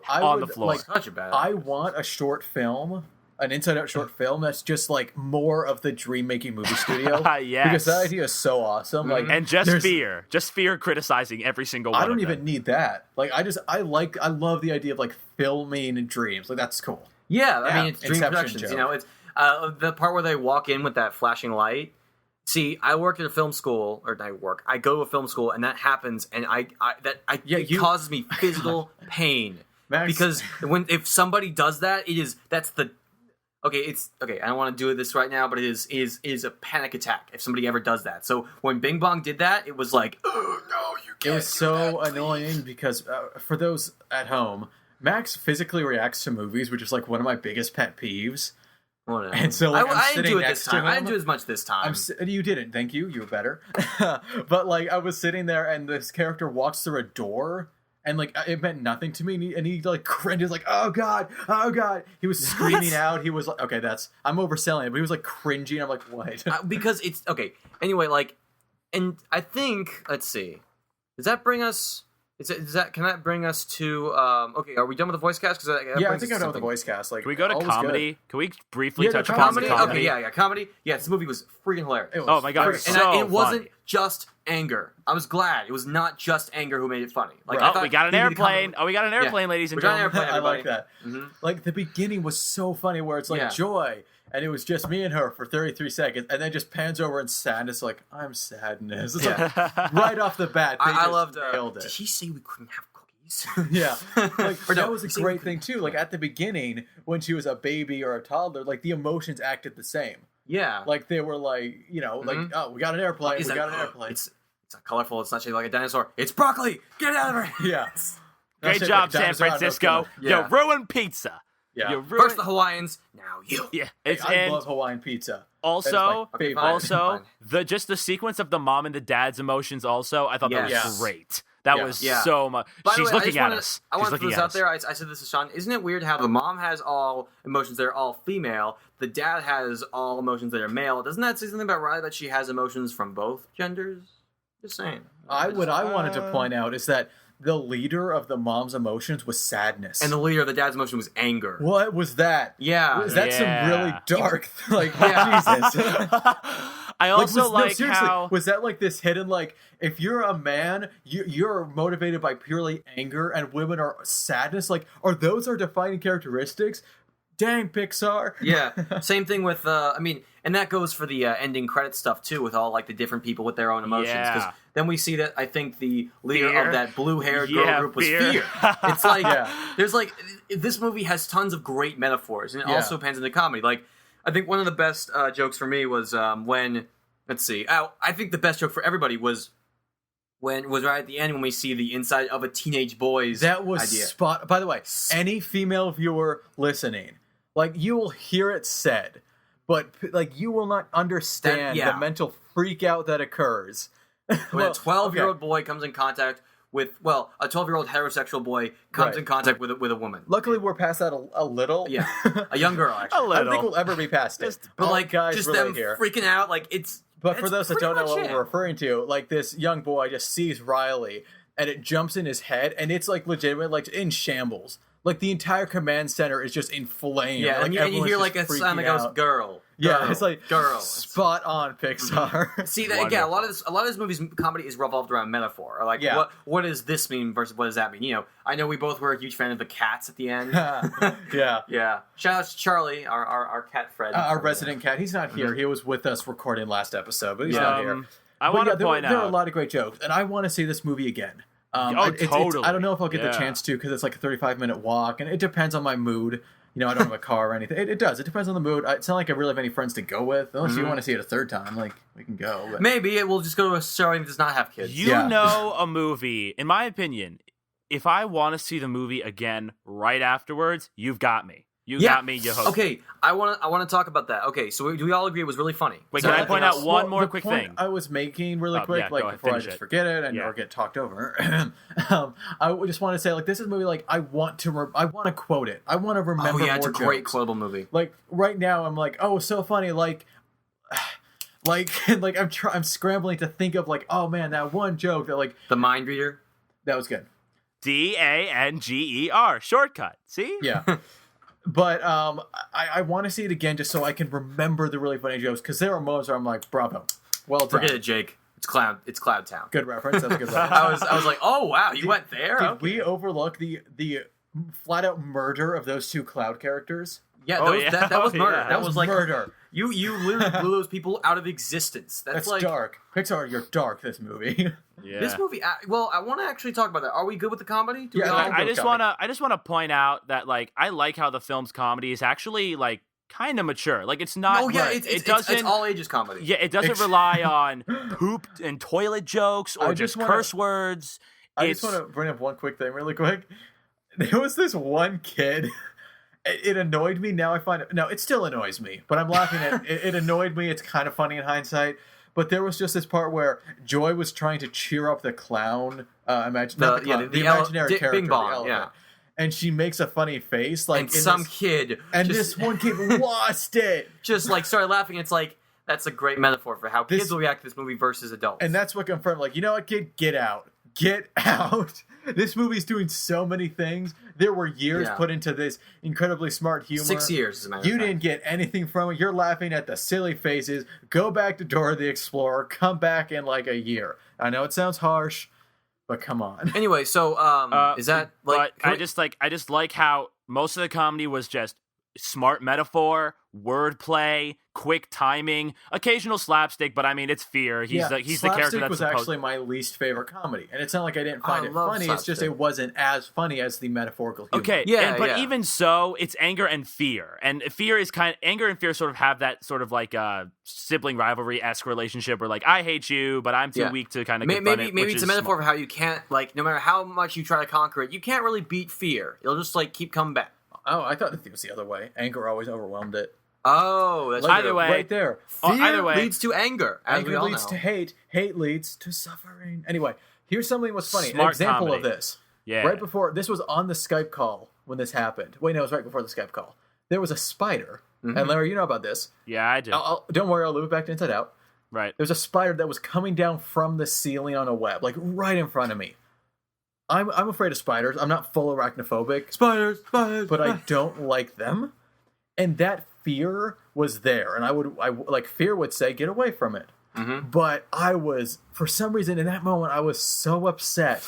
the floor. like, such a bad I want a short film, an inside-out short film that's just like more of the dream-making movie studio. Yes. Because that idea is so awesome. Like, and just Fear criticizing every single one. I don't even need that. Like, I love the idea of like filming dreams. Like, that's cool. Yeah, I mean, it's Dream Inception Productions. joke. You know, it's the part where they walk in with that flashing light. See, I work at a film school, I go to a film school, and that happens, and it causes me physical pain. Max. Because if somebody does that, I don't want to do this right now, but it is a panic attack if somebody ever does that. So when Bing Bong did that, it was like, oh no, you can't. It was so annoying because for those at home, Max physically reacts to movies, which is like one of my biggest pet peeves. Whatever. And so like, I didn't do it this time. I didn't do as much this time. You didn't. Thank you. You were better. But like I was sitting there, and this character walks through a door, and like it meant nothing to me. And he like cringed, like, oh god. He was screaming out. He was like, okay, I'm overselling it, but he was like cringing. I'm like, what? Because it's okay. Anyway, like, and I think, let's see, does that bring us? Can that bring us to? Okay, are we done with the voice cast? I think I'm done with the voice cast. Like, can we go to comedy? Good. Can we briefly touch upon comedy? comedy? Okay, yeah, comedy. Yeah, this movie was freaking hilarious. Oh my god, it wasn't just Anger. I was glad it was not just Anger who made it funny. Like, we got an airplane. We got an airplane, ladies and gentlemen. I like that. Mm-hmm. Like the beginning was so funny, where it's like joy. And it was just me and her for 33 seconds, and then just pans over and sadness, like, I'm sadness. It's like, right off the bat, I loved nailed it. Did he say we couldn't have cookies? Yeah. Like, that was a great thing, too. Like, at the beginning, when she was a baby or a toddler, like, the emotions acted the same. Yeah. Like, they were like, like, oh, we got an airplane, It's not colorful, it's not shaped like a dinosaur. It's broccoli! Get it out of here! Yeah. Great job, San Francisco. You ruined pizza. Yeah. First the Hawaiians, now you. Yeah. I love Hawaiian pizza. Also, the sequence of the mom and the dad's emotions also, I thought that was great. That was so much. She's looking at us. I want to put this out there. I said this to Sean. Isn't it weird how the mom has all emotions that are all female, the dad has all emotions that are male? Doesn't that say something about Riley, that she has emotions from both genders? Just saying. I wanted to point out is that the leader of the mom's emotions was sadness. And the leader of the dad's emotion was anger. What was that? Yeah. Was that some really dark, Jesus. I also how... Was that like this hidden, like, if you're a man, you're motivated by purely anger, and women are sadness? Like, are those our defining characteristics? Dang, Pixar. Yeah. Same thing with, and that goes for the ending credit stuff, too, with all, like, the different people with their own emotions. Because then we see that, I think, the leader of that blue-haired girl group was Fear. It's like, there's, like, this movie has tons of great metaphors, and it also pans into comedy. Like, I think one of the best jokes for me was when, let's see, I think the best joke for everybody was right at the end when we see the inside of a teenage boy's idea. That was By the way, any female viewer listening, like, you will hear it said, but like, you will not understand the mental freak out that occurs When Well, a 12-year-old boy comes in contact with, well, a 12-year-old heterosexual boy comes Right. in contact with a woman. Luckily, we're past that a little. Yeah, a young girl, actually. A I little. don't think we'll ever be past it. But, All like, guys just relate them here. freaking out, like, it's... But for it's those that pretty don't know much what it. we're referring to, like, this young boy just sees Riley, and it jumps in his head, and it's, like, legitimate, like, in shambles. Like, the entire command center is just in flames. Yeah, like, and you everyone's hear, just like, a freaking sound that goes, out. girl. Yeah, girl, it's like, girl. spot on, Pixar. See, that again, a lot of this movie's comedy is revolved around metaphor. Or like, Yeah. what does this mean versus what does that mean? You know, I know we both were a huge fan of the cats at the end. Yeah. Yeah. Shout out to Charlie, our cat friend. Our resident cat, he's not here. He was with us recording last episode, but he's not here. I But want to there point there are a out. lot of great jokes, and I want to see this movie again. Totally. I don't know if I'll get the Yeah. chance to because it's like a 35-minute walk, and it depends on my mood. You know, I don't have a car or anything. It does. It depends on the mood. It's not like I really have any friends to go with. Unless you want to see it a third time, like, we can go. But. Maybe it will just go to a showing that does not have kids. You Yeah. know a movie, in my opinion, if I want to see the movie again right afterwards, you've got me. You got me, you hooked. Okay, I want to talk about that. Okay, so do we all agree it was really funny? Wait, So can I nothing point out else? one more the quick point thing? I was making really Oh, quick, yeah, like go ahead, before I finish just it. forget it and Yeah. or get talked over. I would just want to say, like, this is a movie. Like, I want to quote it. I want to remember. Oh yeah, it's more a great jokes. quotable movie. Like right now, I'm like, oh, so funny. Like I'm scrambling to think of like, oh man, that one joke that like The Mind Reader. that was good. DANGER. Shortcut. See? Yeah. But I want to see it again just so I can remember the really funny jokes because there are moments where I'm like, bravo, well done. Forget it, Jake. It's Cloud Town. Good reference. That's a good reference. I was like, oh wow, you went there. Did Okay. we overlook the flat out murder of those two Cloud characters? Yeah, Oh, those, yeah. that was Oh, murder. yeah. That was like murder. You literally blew those people out of existence. That's like dark. Pixar, you're dark. This movie. Yeah. This movie. Well, I want to actually talk about that. Are we good with the comedy? Do we Yeah, all- I'm I good just comedy. want to point out that like I like how the film's comedy is actually like kind of mature. Like it's not. Oh yeah, Right. it's doesn't. all ages comedy. Yeah, it doesn't rely on poop and toilet jokes or I just just wanna- curse words. I It's- just want to bring up one quick thing really quick. There was this one kid. It annoyed me. Now I find it. No, it still annoys me, but I'm laughing at it. It annoyed me. It's kind of funny in hindsight. But there was just this part where Joy was trying to cheer up the clown. The imaginary Bing character, Bong, the elephant. yeah. And she makes a funny face, like and in some this- kid and just, this one kid lost it. just like started laughing. It's like that's a great metaphor for how This- kids will react to this movie versus adults. And that's what confirmed, like, you know what, kid? Get out. Get out. This movie's doing so many things. There were years Yeah. put into this incredibly smart humor. 6 years, as a matter of You fact. didn't get anything from it. You're laughing at the silly faces. Go back to Dora the Explorer. Come back in like a year. I know it sounds harsh, but come on. Anyway, so is that like? But I just like how most of the comedy was just smart metaphor, wordplay, quick timing, occasional slapstick. But I mean, it's Fear. He's the character Slapstick that's was supposed. actually my least favorite comedy, and it's not like I didn't find I it love funny. It's just slapstick. it wasn't as funny as the metaphorical humor. Okay, Yeah, but yeah. even so, it's anger and fear, and fear is anger and fear sort of have that sort of like sibling rivalry esque relationship where like I hate you, but I'm too Yeah. weak to kind of Maybe it, maybe which it's a is metaphor for how you can't like no matter how much you try to conquer it, you can't really beat fear. It'll just like keep coming back. Oh, I thought it was the other way. Anger always overwhelmed it. Oh, that's Either true. way, Right there. Fear either way, leads to anger, as we Anger all leads know. to hate. Hate leads to suffering. Anyway, here's something that's funny. An Smart example comedy. of this. yeah, Right before, this was on the Skype call when this happened. Wait, no, it was right before the Skype call. There was a spider. Mm-hmm. And Larry, you know about this. yeah, I do. Don't worry, I'll loop it back to Inside Out. Right. There's a spider that was coming down from the ceiling on a web, like right in front of me. I'm afraid of spiders. I'm not full arachnophobic, Spiders. but I don't like them. And that fear was there, and like fear would say, "Get away from it." Mm-hmm. But I was, for some reason, in that moment, I was so upset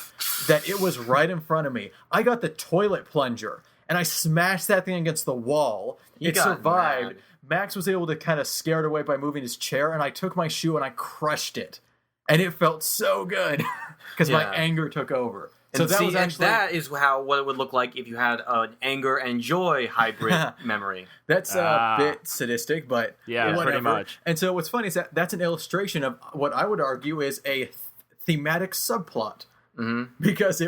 that it was right in front of me. I got the toilet plunger, and I smashed that thing against the wall. You It got survived. mad. Max was able to kind of scare it away by moving his chair, and I took my shoe and I crushed it. And it felt so good because my Yeah. anger took over. And So that was actually... that is what it would look like if you had an anger and joy hybrid memory. That's a Ah. bit sadistic, but Yeah, whatever. pretty much. And so what's funny is that's an illustration of what I would argue is a thematic subplot. Mm-hmm. Because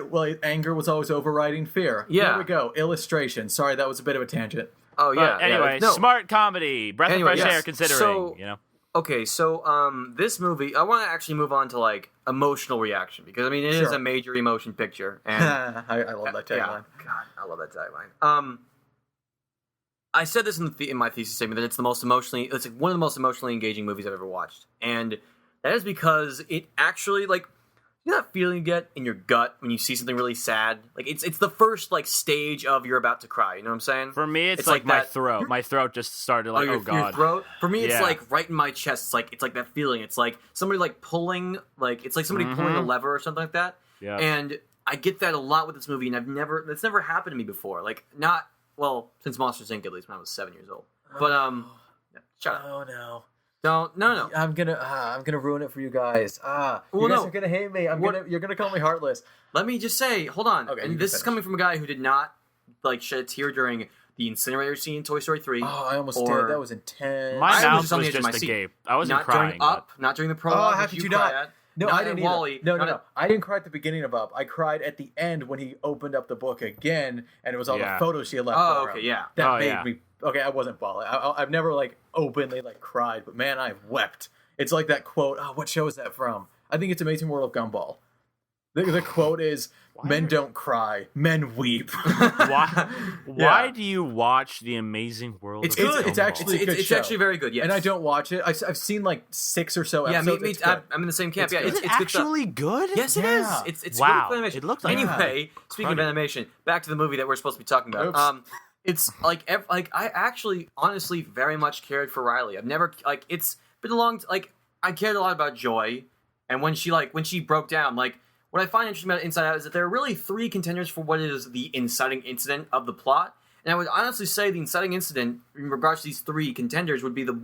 anger was always overriding fear. Yeah. There we go. Illustration. Sorry, that was a bit of a tangent. Oh yeah. But anyway, yeah. No. smart comedy, breath Anyway, of fresh yes. air. Considering, So- you know. okay, so this movie, I want to actually move on to like emotional reaction because I mean it is a major emotion picture, and I love that tagline. Yeah, God, I love that tagline. I said this in my thesis statement that it's one of the most emotionally engaging movies I've ever watched, and that is because it actually like. You know that feeling you get in your gut when you see something really sad? Like it's the first like stage of you're about to cry. You know what I'm saying? For me, it's like my throat. My throat just started like, your God. Throat. For me, it's like right in my chest. It's like that feeling. It's like somebody like pulling, like it's like somebody pulling a lever or something like that. Yeah. And I get that a lot with this movie, and that's never happened to me before. Like since Monsters Inc. at least when I was 7 years old. But shut up. Oh no. No. I'm gonna ruin it for you guys. You guys are gonna hate me. You're gonna call me heartless. Let me just say, hold on. Okay, and this is coming from a guy who did not like shed a tear during the incinerator scene in Toy Story 3. Oh, I almost did. That was intense. My mouth was just agape. I wasn't not crying. During Up, not during the prologue. Oh, how could you not? No, I didn't Wall-E. No. I didn't cry at the beginning of Up. I cried at the end when he opened up the book again, and it was all the photos she had left for him. Okay, yeah. That made me... Okay, I wasn't bawling. I've never, like, openly, like, cried, but man, I've wept. It's like that quote... Oh, what show is that from? I think it's Amazing World of Gumball. The quote is, men don't cry, men weep. Why do you watch The Amazing World of Gumball? It's actually a good show. It's actually very good, yes. And I don't watch it. I've seen like 6 or so episodes. Yeah, I'm in the same camp. It's actually good? Yes, it is. It's wow. good animation. It looked like anyway, speaking of animation, back to the movie that we're supposed to be talking about. Oops. It's like I actually honestly very much cared for Riley. I've never it's been a long I cared a lot about Joy, and when she broke down, like what I find interesting about Inside Out is that there are really 3 contenders for what is the inciting incident of the plot. And I would honestly say the inciting incident in regards to these 3 contenders would be the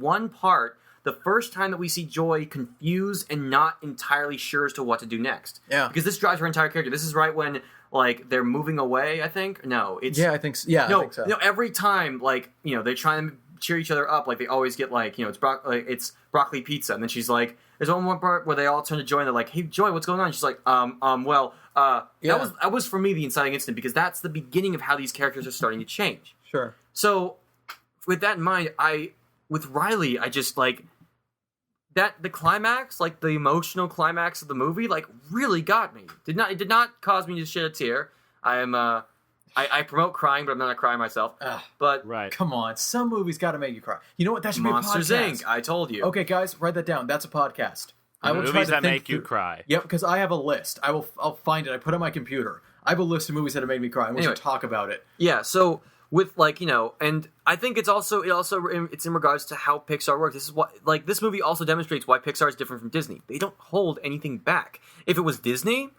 first time that we see Joy confused and not entirely sure as to what to do next. Yeah. Because this drives her entire character. This is right when like they're moving away, I think. No, it's I think so. Yeah, I think so. No, every time they're trying to cheer each other up, like they always get it's broccoli pizza, and then she's like, there's one more part where they all turn to Joy and they're like, "Hey Joy, what's going on?" And she's like, that was for me the inciting incident because that's the beginning of how these characters are starting to change. Sure. So with that in mind, with Riley, I just like that the climax, like the emotional climax of the movie, like really got me. It did not cause me to shed a tear. I promote crying, but I'm not a cry myself. But right. Come on, some movies got to make you cry. You know what? That should Monsters be a podcast. Inc. I told you. Okay, guys, write that down. That's a podcast. I will movies that make you cry. Yep, because I have a list. I'll find it. I put it on my computer. I have a list of movies that have made me cry. I want to talk about it. Yeah. So with and I think it's in regards to how Pixar works. This is what this movie also demonstrates why Pixar is different from Disney. They don't hold anything back. If it was Disney,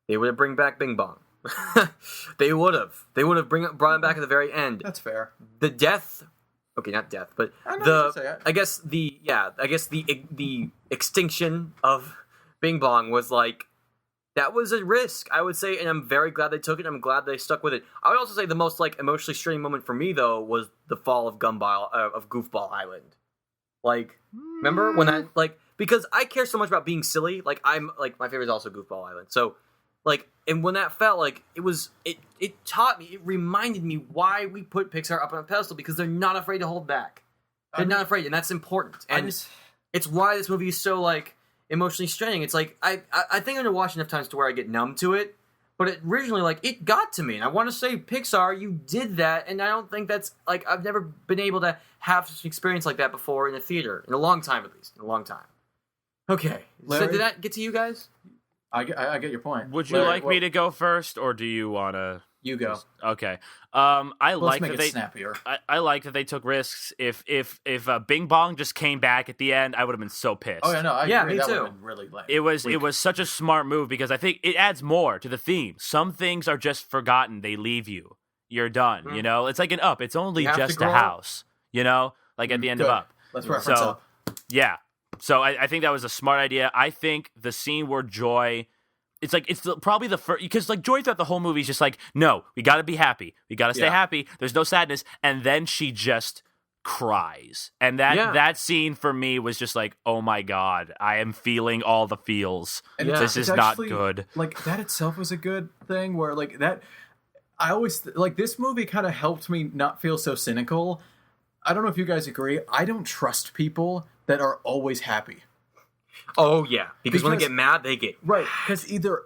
they would have bring back Bing Bong. They would have brought him back at the very end. That's fair. The death, okay, not death, but I guess the extinction of Bing Bong was that was a risk, I would say, and I'm very glad they took it. I'm glad they stuck with it. I would also say the most emotionally straining moment for me though was the fall of Goofball Island. Remember when that because I care so much about being silly. I'm my favorite is also Goofball Island. So. And when that felt it taught me, it reminded me why we put Pixar up on a pedestal because they're not afraid to hold back. They're not afraid, and that's important. And it's why this movie is so emotionally straining. It's I think I'm gonna watch enough times to where I get numb to it. But it originally it got to me, and I want to say Pixar, you did that, and I don't think that's I've never been able to have such an experience like that before in a theater in a long time, at least in a long time. Okay, so did that get to you guys? I get your point. Would you like me to go first, or do you want to? You go. Okay. I like that they snappier. I like that they took risks. If Bing Bong just came back at the end, I would have been so pissed. Oh yeah, no, I agree. Me that too. would have been really lame. It was such a smart move because I think it adds more to the theme. Some things are just forgotten; they leave you. You're done. Mm. You know, it's like an Up. It's only just a house. You know, at the end of Up. Let's reference Up. Yeah. So I think that was a smart idea. I think the scene where Joy. It's probably the first, because Joy throughout the whole movie is just no, we gotta be happy, we gotta stay happy. There's no sadness, and then she just cries, and that scene for me was just oh my god, I am feeling all the feels. And this is actually, not good. That itself was a good thing where that. I always this movie kind of helped me not feel so cynical. I don't know if you guys agree. I don't trust people that are always happy. Oh yeah, because when they get mad, they get right. Because either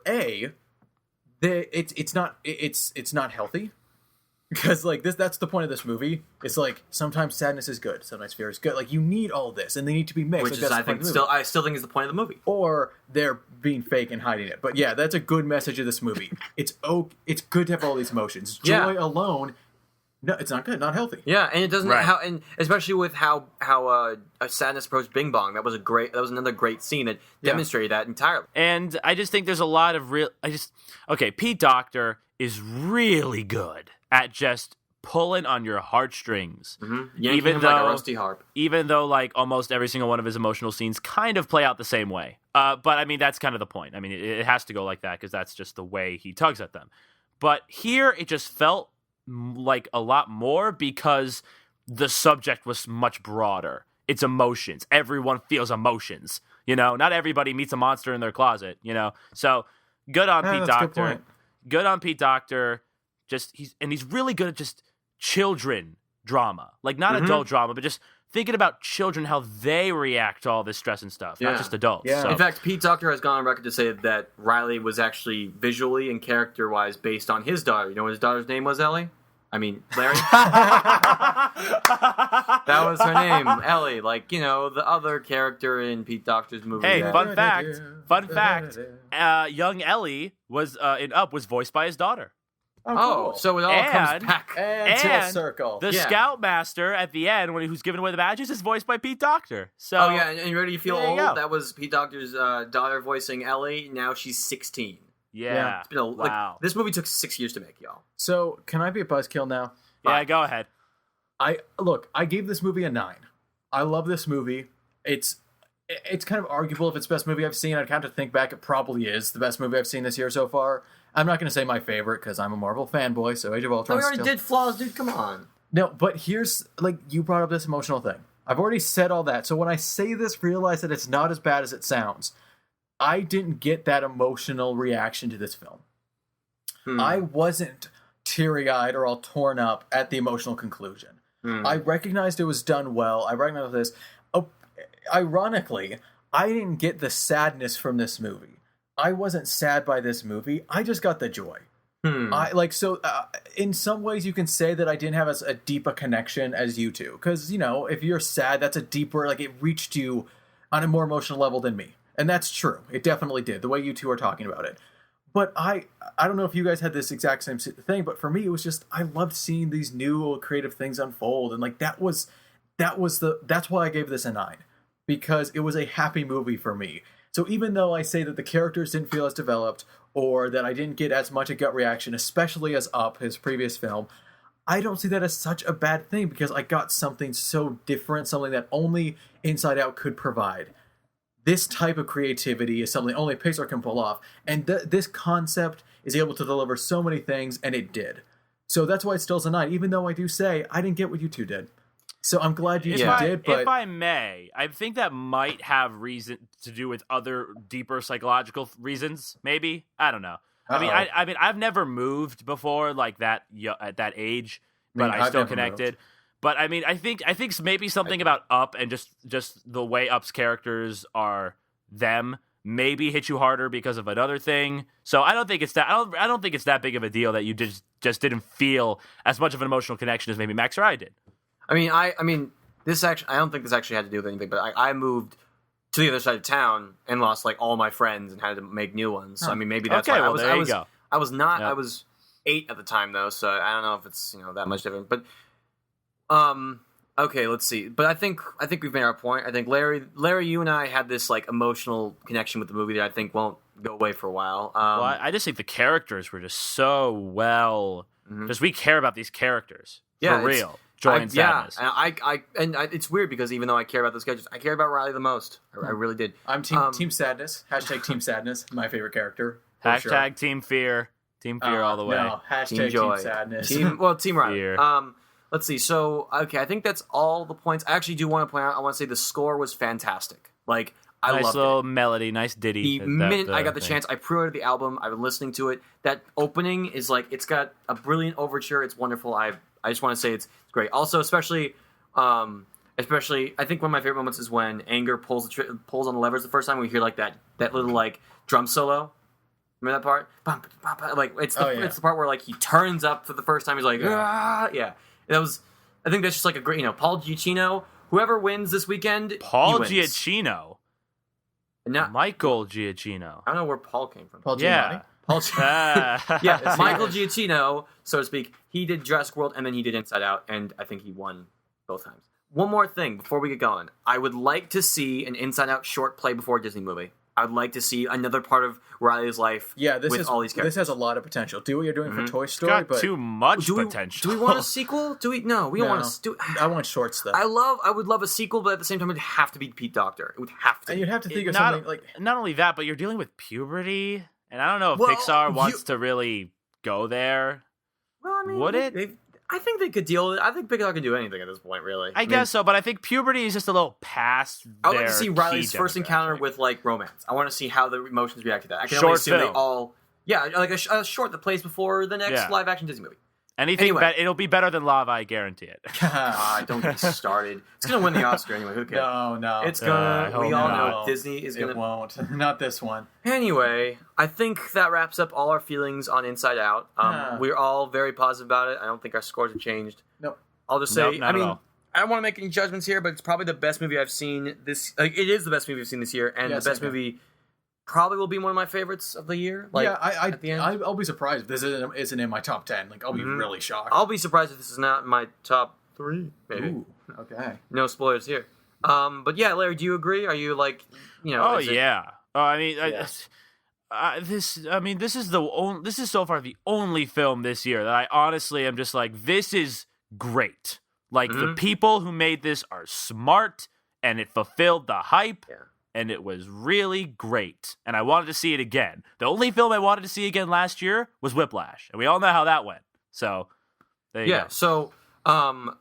it's not healthy. Because like that's the point of this movie. It's like sometimes sadness is good, sometimes fear is good. Like you need all this, and they need to be mixed. Which is, I still think is the point of the movie. Or they're being fake and hiding it. But yeah, that's a good message of this movie. It's good to have all these emotions. Joy alone, no, it's not good, not healthy. Yeah, and it doesn't and especially with how a sadness approached Bing Bong. That was another great scene that demonstrated that entirely. And I just think there's a lot of Pete Docter is really good at just pulling on your heartstrings. Mm-hmm. Even though like a rusty harp. Even though like almost every single one of his emotional scenes kind of play out the same way. But I mean that's kind of the point. I mean it has to go like that because that's just the way he tugs at them. But here it just felt like a lot more because the subject was much broader. It's emotions. Everyone feels emotions. Not everybody meets a monster in their closet. So good on Pete Docter. Good on Pete Docter. He's really good at just children drama, like not adult drama, but just thinking about children, how they react to all this stress and stuff, not just adults. Yeah. So. In fact, Pete Docter has gone on record to say that Riley was actually visually and character-wise based on his daughter. You know what his daughter's name was, Ellie? I mean, Larry? That was her name, Ellie. Like, the other character in Pete Docter's movie. Hey, fun fact. Young Ellie was in Up was voiced by his daughter. Oh, cool. So it all comes back. And to a circle. The Scoutmaster at the end, who's giving away the badges, is voiced by Pete Docter. So, oh, yeah, and you ready to feel old? Go. That was Pete Docter's daughter voicing Ellie. Now she's 16. Yeah. It's been wow. This movie took 6 years to make, y'all. So, can I be a buzzkill now? Yeah, go ahead. I gave this movie a 9. I love this movie. It's kind of arguable if it's the best movie I've seen. I'd kind of think back, it probably is the best movie I've seen this year so far. I'm not going to say my favorite because I'm a Marvel fanboy, so Age of Ultron. We already did flaws, dude. Come on. No, but here's, you brought up this emotional thing. I've already said all that. So when I say this, realize that it's not as bad as it sounds. I didn't get that emotional reaction to this film. I wasn't teary-eyed or all torn up at the emotional conclusion. I recognized it was done well. I recognized this. Ironically, I didn't get the sadness from this movie. I wasn't sad by this movie. I just got the joy. In some ways you can say that I didn't have as a deep a connection as you two. Because, if you're sad, that's a deeper, it reached you on a more emotional level than me. And that's true. It definitely did, the way you two are talking about it. But I don't know if you guys had this exact same thing, but for me, it was just, I loved seeing these new creative things unfold. And that's why I gave this a 9. Because it was a happy movie for me. So even though I say that the characters didn't feel as developed, or that I didn't get as much a gut reaction, especially as Up, his previous film, I don't see that as such a bad thing because I got something so different, something that only Inside Out could provide. This type of creativity is something only Pixar can pull off, and this concept is able to deliver so many things, and it did. So that's why it still's a 9, even though I do say I didn't get what you two did. So I'm glad you did, but... If I may, I think that might have reason to do with other deeper psychological reasons, maybe? I don't know. Uh-oh. I mean, I've never moved before like that at that age, but I still connected. Moved. But I mean, I think maybe something about Up and just the way Up's characters are them maybe hit you harder because of another thing. So I don't think it's that. I don't think it's that big of a deal that you just didn't feel as much of an emotional connection as maybe Max or I did. I mean, this actually, I don't think this actually had to do with anything, but I moved to the other side of town and lost all my friends and had to make new ones. So I mean, maybe that's why well, there you go. I was not. Yep. I was 8 at the time though, so I don't know if it's that much different. But okay, let's see. But I think we've made our point. I think Larry, you and I had this emotional connection with the movie that I think won't go away for a while. Well, I just think the characters were just so well. Just we care about these characters for real. Joy and sadness. Yeah, and it's weird because even though I care about those characters, I care about Riley the most. I really did. I'm team sadness. Hashtag team sadness. My favorite character. Hashtag sure. Team fear. Team fear all the way. No, hashtag team sadness. Team Riley. Fear. Let's see. So, okay, I think that's all the points. I actually do want to point out, I want to say the score was fantastic. I nice loved little it. melody, nice ditty. The minute I got the chance, I pre-ordered the album. I've been listening to it. That opening is it's got a brilliant overture. It's wonderful. I just want to say it's great. Also, especially Especially, I think one of my favorite moments is when Anger pulls on the levers the first time. We hear like that little like drum solo. Remember that part? Like it's the part where like he turns up for the first time. He's like, yeah. That was. I think that's just like a great, Paul Giacchino. Whoever wins this weekend, Paul he wins. Giacchino. Not Michael Giacchino. I don't know where Paul came from. Paul Giamatti. Paul. Yeah, Michael Giacchino, so to speak. He did Jurassic World and then he did Inside Out, and I think he won both times. One more thing before we get going. I would like to see an Inside Out short play before a Disney movie. I would like to see another part of Riley's life with all these characters. This has a lot of potential. Do what you're doing for Toy Story, Got but too much potential. Do we want a sequel? No, we don't want to. I want shorts though. I would love a sequel, but at the same time, it would have to be Pete Docter. It would have to. And you'd have to think of something like. Not only that, but you're dealing with puberty, and I don't know if Pixar wants to really go there. Well, I mean, would it? I think they could deal with it. I think Pixar can do anything at this point, really. I guess so, but I think puberty is just a little past. I would like to see Riley's first encounter with like romance. I want to see how the emotions react to that. I can Short only assume film. they all. Yeah, like a short that plays before the next live action Disney movie. Anything, it'll be better than Lava, I guarantee it. Don't get me started. It's gonna win the Oscar anyway. Who cares? No. It's gonna. We all know Disney is gonna. It won't. Not this one. Anyway, I think that wraps up all our feelings on Inside Out. We're all very positive about it. I don't think our scores have changed. Nope. I'll just say, not at all. I don't want to make any judgments here, but it's probably the best movie I've seen this. Like, it is the best movie I've seen this year, and the best movie probably will be one of my favorites of the year. Like, at the end. I'll be surprised if this isn't in my top 10. Like, I'll be really shocked. I'll be surprised if this is not in my top 3, maybe. Ooh, okay. No spoilers here. But yeah, Larry, do you agree? Are you like, Oh yeah. I mean, this is so far the only film this year that I honestly am just like, this is great. Like the people who made this are smart, and it fulfilled the hype. Yeah. And it was really great. And I wanted to see it again. The only film I wanted to see again last year was Whiplash. And we all know how that went. So, there you go. So, I'm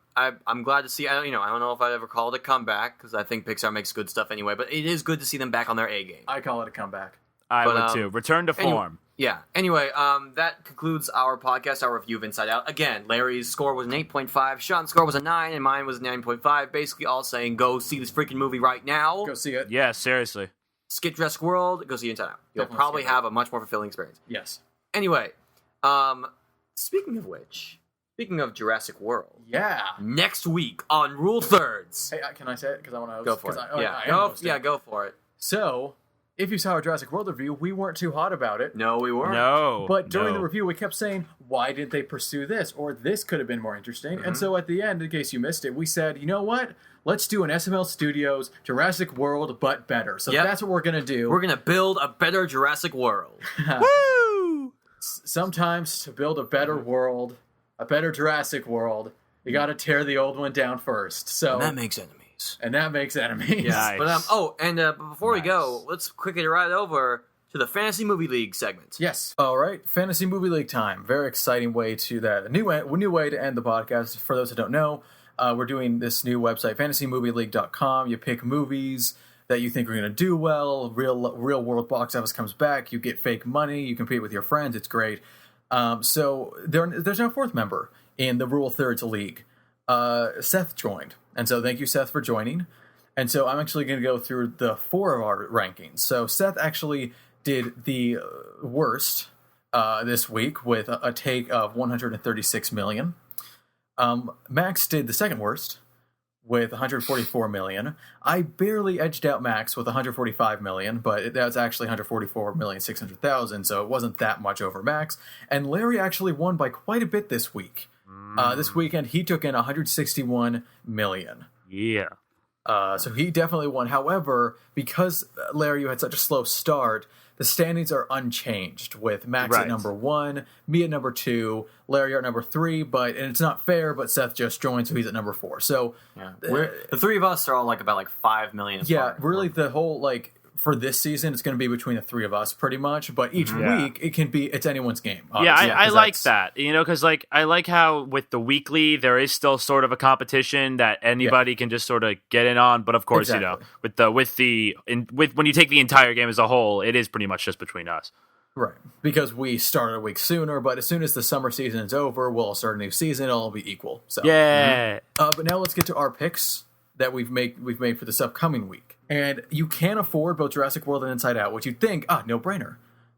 glad to see. I don't know if I'd ever call it a comeback, because I think Pixar makes good stuff anyway, but it is good to see them back on their A game. I call it a comeback. I would too. Return to form. Anyway, that concludes our podcast, our review of Inside Out. Again, Larry's score was an 8.5, Sean's score was a 9, and mine was 9.5. Basically all saying, go see this freaking movie right now. Go see it. Yeah, seriously. Skip Jurassic World, go see Inside Out. You'll probably have a much more fulfilling experience. Yes. Anyway, speaking of Jurassic World. Yeah. Next week on Rule Thirds. Hey, can I say it? Because I want to host. Go for it. Go for it. So, if you saw our Jurassic World review, we weren't too hot about it. No, we weren't. No. But during the review, we kept saying, why didn't they pursue this? Or this could have been more interesting. And so at the end, in case you missed it, we said, you know what? Let's do an SML Studios Jurassic World, but better. So that's what we're going to do. We're going to build a better Jurassic World. Woo! Sometimes to build a better world, a better Jurassic World, you got to tear the old one down first. So and that makes enemies. Nice. But before we go, let's quickly ride over to the Fantasy Movie League segment. Yes. All right. Fantasy Movie League time. Very exciting way to that. A new way to end the podcast. For those who don't know, we're doing this new website, fantasymovieleague.com. You pick movies that you think are going to do well. Real world box office comes back. You get fake money. You compete with your friends. It's great. So there's no fourth member in the Rule Thirds League. Seth joined. And so thank you, Seth, for joining. And so I'm actually going to go through the 4 of our rankings. So Seth actually did the worst this week with a take of 136 million. Max did the second worst with 144 million. I barely edged out Max with 145 million, but that's actually 144,600,000, so it wasn't that much over Max. And Larry actually won by quite a bit this week. This weekend, he took in 161 million. Yeah. So he definitely won. However, because Larry, you had such a slow start, the standings are unchanged with Max at number 1, me at number 2, Larry at number 3, and it's not fair, but Seth just joined, so he's at number 4. So the 3 of us are all about 5 million apart. Yeah, really the whole, for this season, it's going to be between the 3 of us pretty much, but each week it's anyone's game. Obviously. Yeah, I like that, because I like how with the weekly there is still sort of a competition that anybody can just sort of get in on, but of course, with when you take the entire game as a whole, it is pretty much just between us. Right, because we started a week sooner, but as soon as the summer season is over, we'll start a new season, it'll all be equal. So yeah. But now let's get to our picks that we've made for this upcoming week. And you can afford both Jurassic World and Inside Out, which you'd think, no brainer.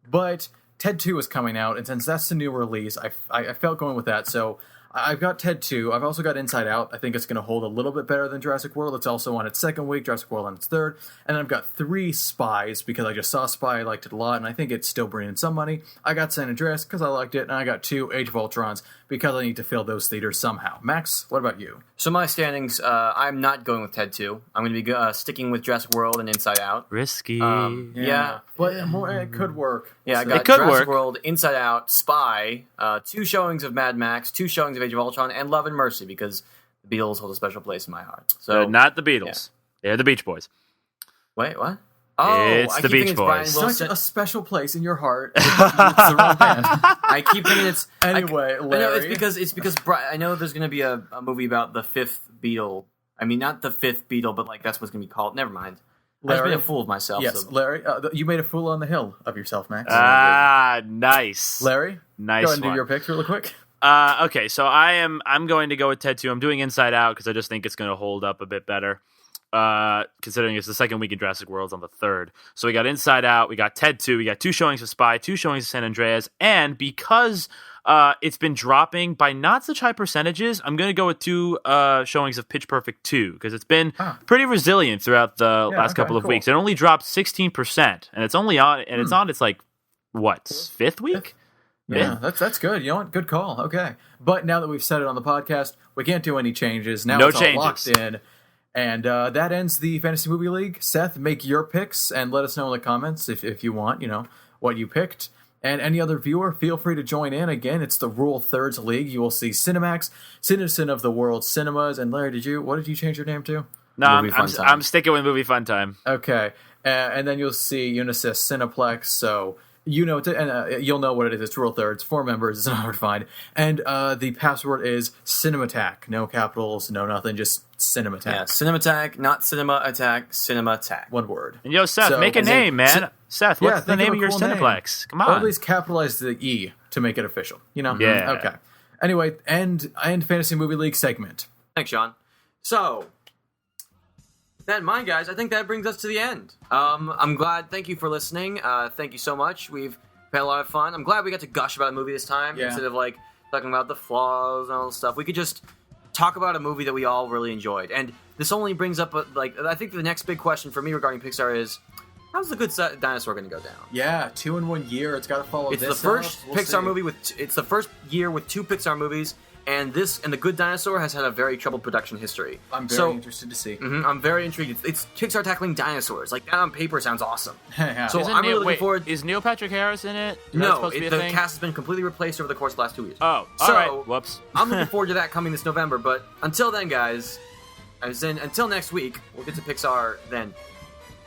But Ted 2 is coming out, and since that's the new release, I felt going with that. So I've got Ted 2. I've also got Inside Out. I think it's going to hold a little bit better than Jurassic World. It's also on its second week, Jurassic World on its third. And then I've got 3 Spies, because I just saw Spy, I liked it a lot, and I think it's still bringing in some money. I got San Andreas, because I liked it, and I got 2 Age of Ultrons, because I need to fill those theaters somehow. Max, what about you? So my standings, I'm not going with Ted 2. I'm going to be sticking with Jurassic World and Inside Out. Risky. Yeah. But it could work. Yeah, I So- got It could Jurassic work. World, Inside Out, Spy, 2 showings of Mad Max, 2 showings of Age of Ultron, and Love and Mercy, because the Beatles hold a special place in my heart. So Not the Beatles. They're the Beach Boys. Wait, what? Oh, It's I the keep Beach thinking it's Brian Boys. Such Wilson. a special place in your heart. It's the wrong band. I keep thinking it's Anyway, I know Larry. it's because I know there's going to be a movie about the 5th Beatle. I mean, not the 5th Beatle, but like that's what's going to be called. Never mind. I've Larry? been a fool of myself. Yes, so. Larry, you made a fool on the hill of yourself, Max. Nice. Larry, Nice go ahead and do one. your picks really quick. Okay, so I'm going to go with Ted 2. I'm doing Inside Out because I just think it's going to hold up a bit better. Considering it's the second week in Jurassic World's on the 3rd. So we got Inside Out, we got Ted 2, we got 2 showings of Spy, 2 showings of San Andreas, and because it's been dropping by not such high percentages, I'm going to go with 2 showings of Pitch Perfect 2 because it's been pretty resilient throughout the last couple of cool. weeks. It only dropped 16%, and it's only on it's on its like what 5th week? Yeah, that's good. You know what? Good call. Okay. But now that we've said it on the podcast, we can't do any changes. Now No it's changes. all locked in. And that ends the Fantasy Movie League. Seth, make your picks and let us know in the comments if you want, what you picked. And any other viewer, feel free to join in. Again, it's the Rule Thirds League. You will see Cinemax, Citizen of the World Cinemas. And Larry, what did you change your name to? No, Movie Fun Time. I'm sticking with Movie Fun Time. Okay. And then you'll see Unisys Cineplex. So you'll know what it is. It's Rule Thirds, 4 members. It's not hard to find. And the password is cinemattack. No capitals, no nothing, just cinemattack. Yeah, cinemattack, not cinema attack, cinemattack. One word. And yo, Seth, So- make a name, man. Seth, what's the think name a of your cool name. Cineplex? Come Or on. at least capitalize the E to make it official. Yeah. Okay. Anyway, end Fantasy Movie League segment. Thanks, Sean. So, that in mind, guys, I think that brings us to the end. I'm glad. Thank you for listening. Thank you so much. We've had a lot of fun. I'm glad we got to gush about a movie this time Yeah. instead of like talking about the flaws and all this stuff. We could just talk about a movie that we all really enjoyed. And this only brings up I think the next big question for me regarding Pixar is, how's the Good Dinosaur going to go down? Yeah, 2 in 1 year. It's got to follow It's this the first up. We'll Pixar see. movie it's the first year with 2 Pixar movies, and The Good Dinosaur has had a very troubled production history. I'm very interested to see. I'm very intrigued. It's Pixar tackling dinosaurs. Like, that on paper sounds awesome. Yeah. So Isn't I'm really looking forward. Is Neil Patrick Harris in it? Is that No, supposed to be a the thing? cast has been completely replaced over the course of the last 2 years. Oh, So, all right. Whoops. I'm looking forward to that coming this November, but until then, guys, until next week, we'll get to Pixar then.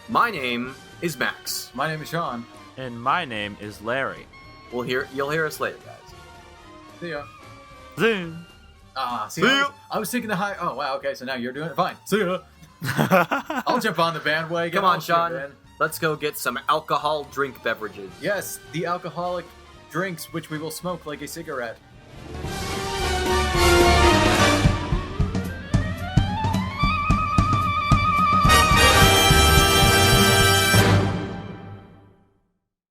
My name is Max. My name is Sean. And my name is Larry. You'll hear us later, guys. See ya. Zoom. See ya. I was thinking the high. Oh, wow. Okay, so now you're doing it. Fine. See ya. I'll jump on the bandwagon. Come on, I'll Sean. jump in. Let's go get some alcohol drink beverages. Yes, the alcoholic drinks which we will smoke like a cigarette.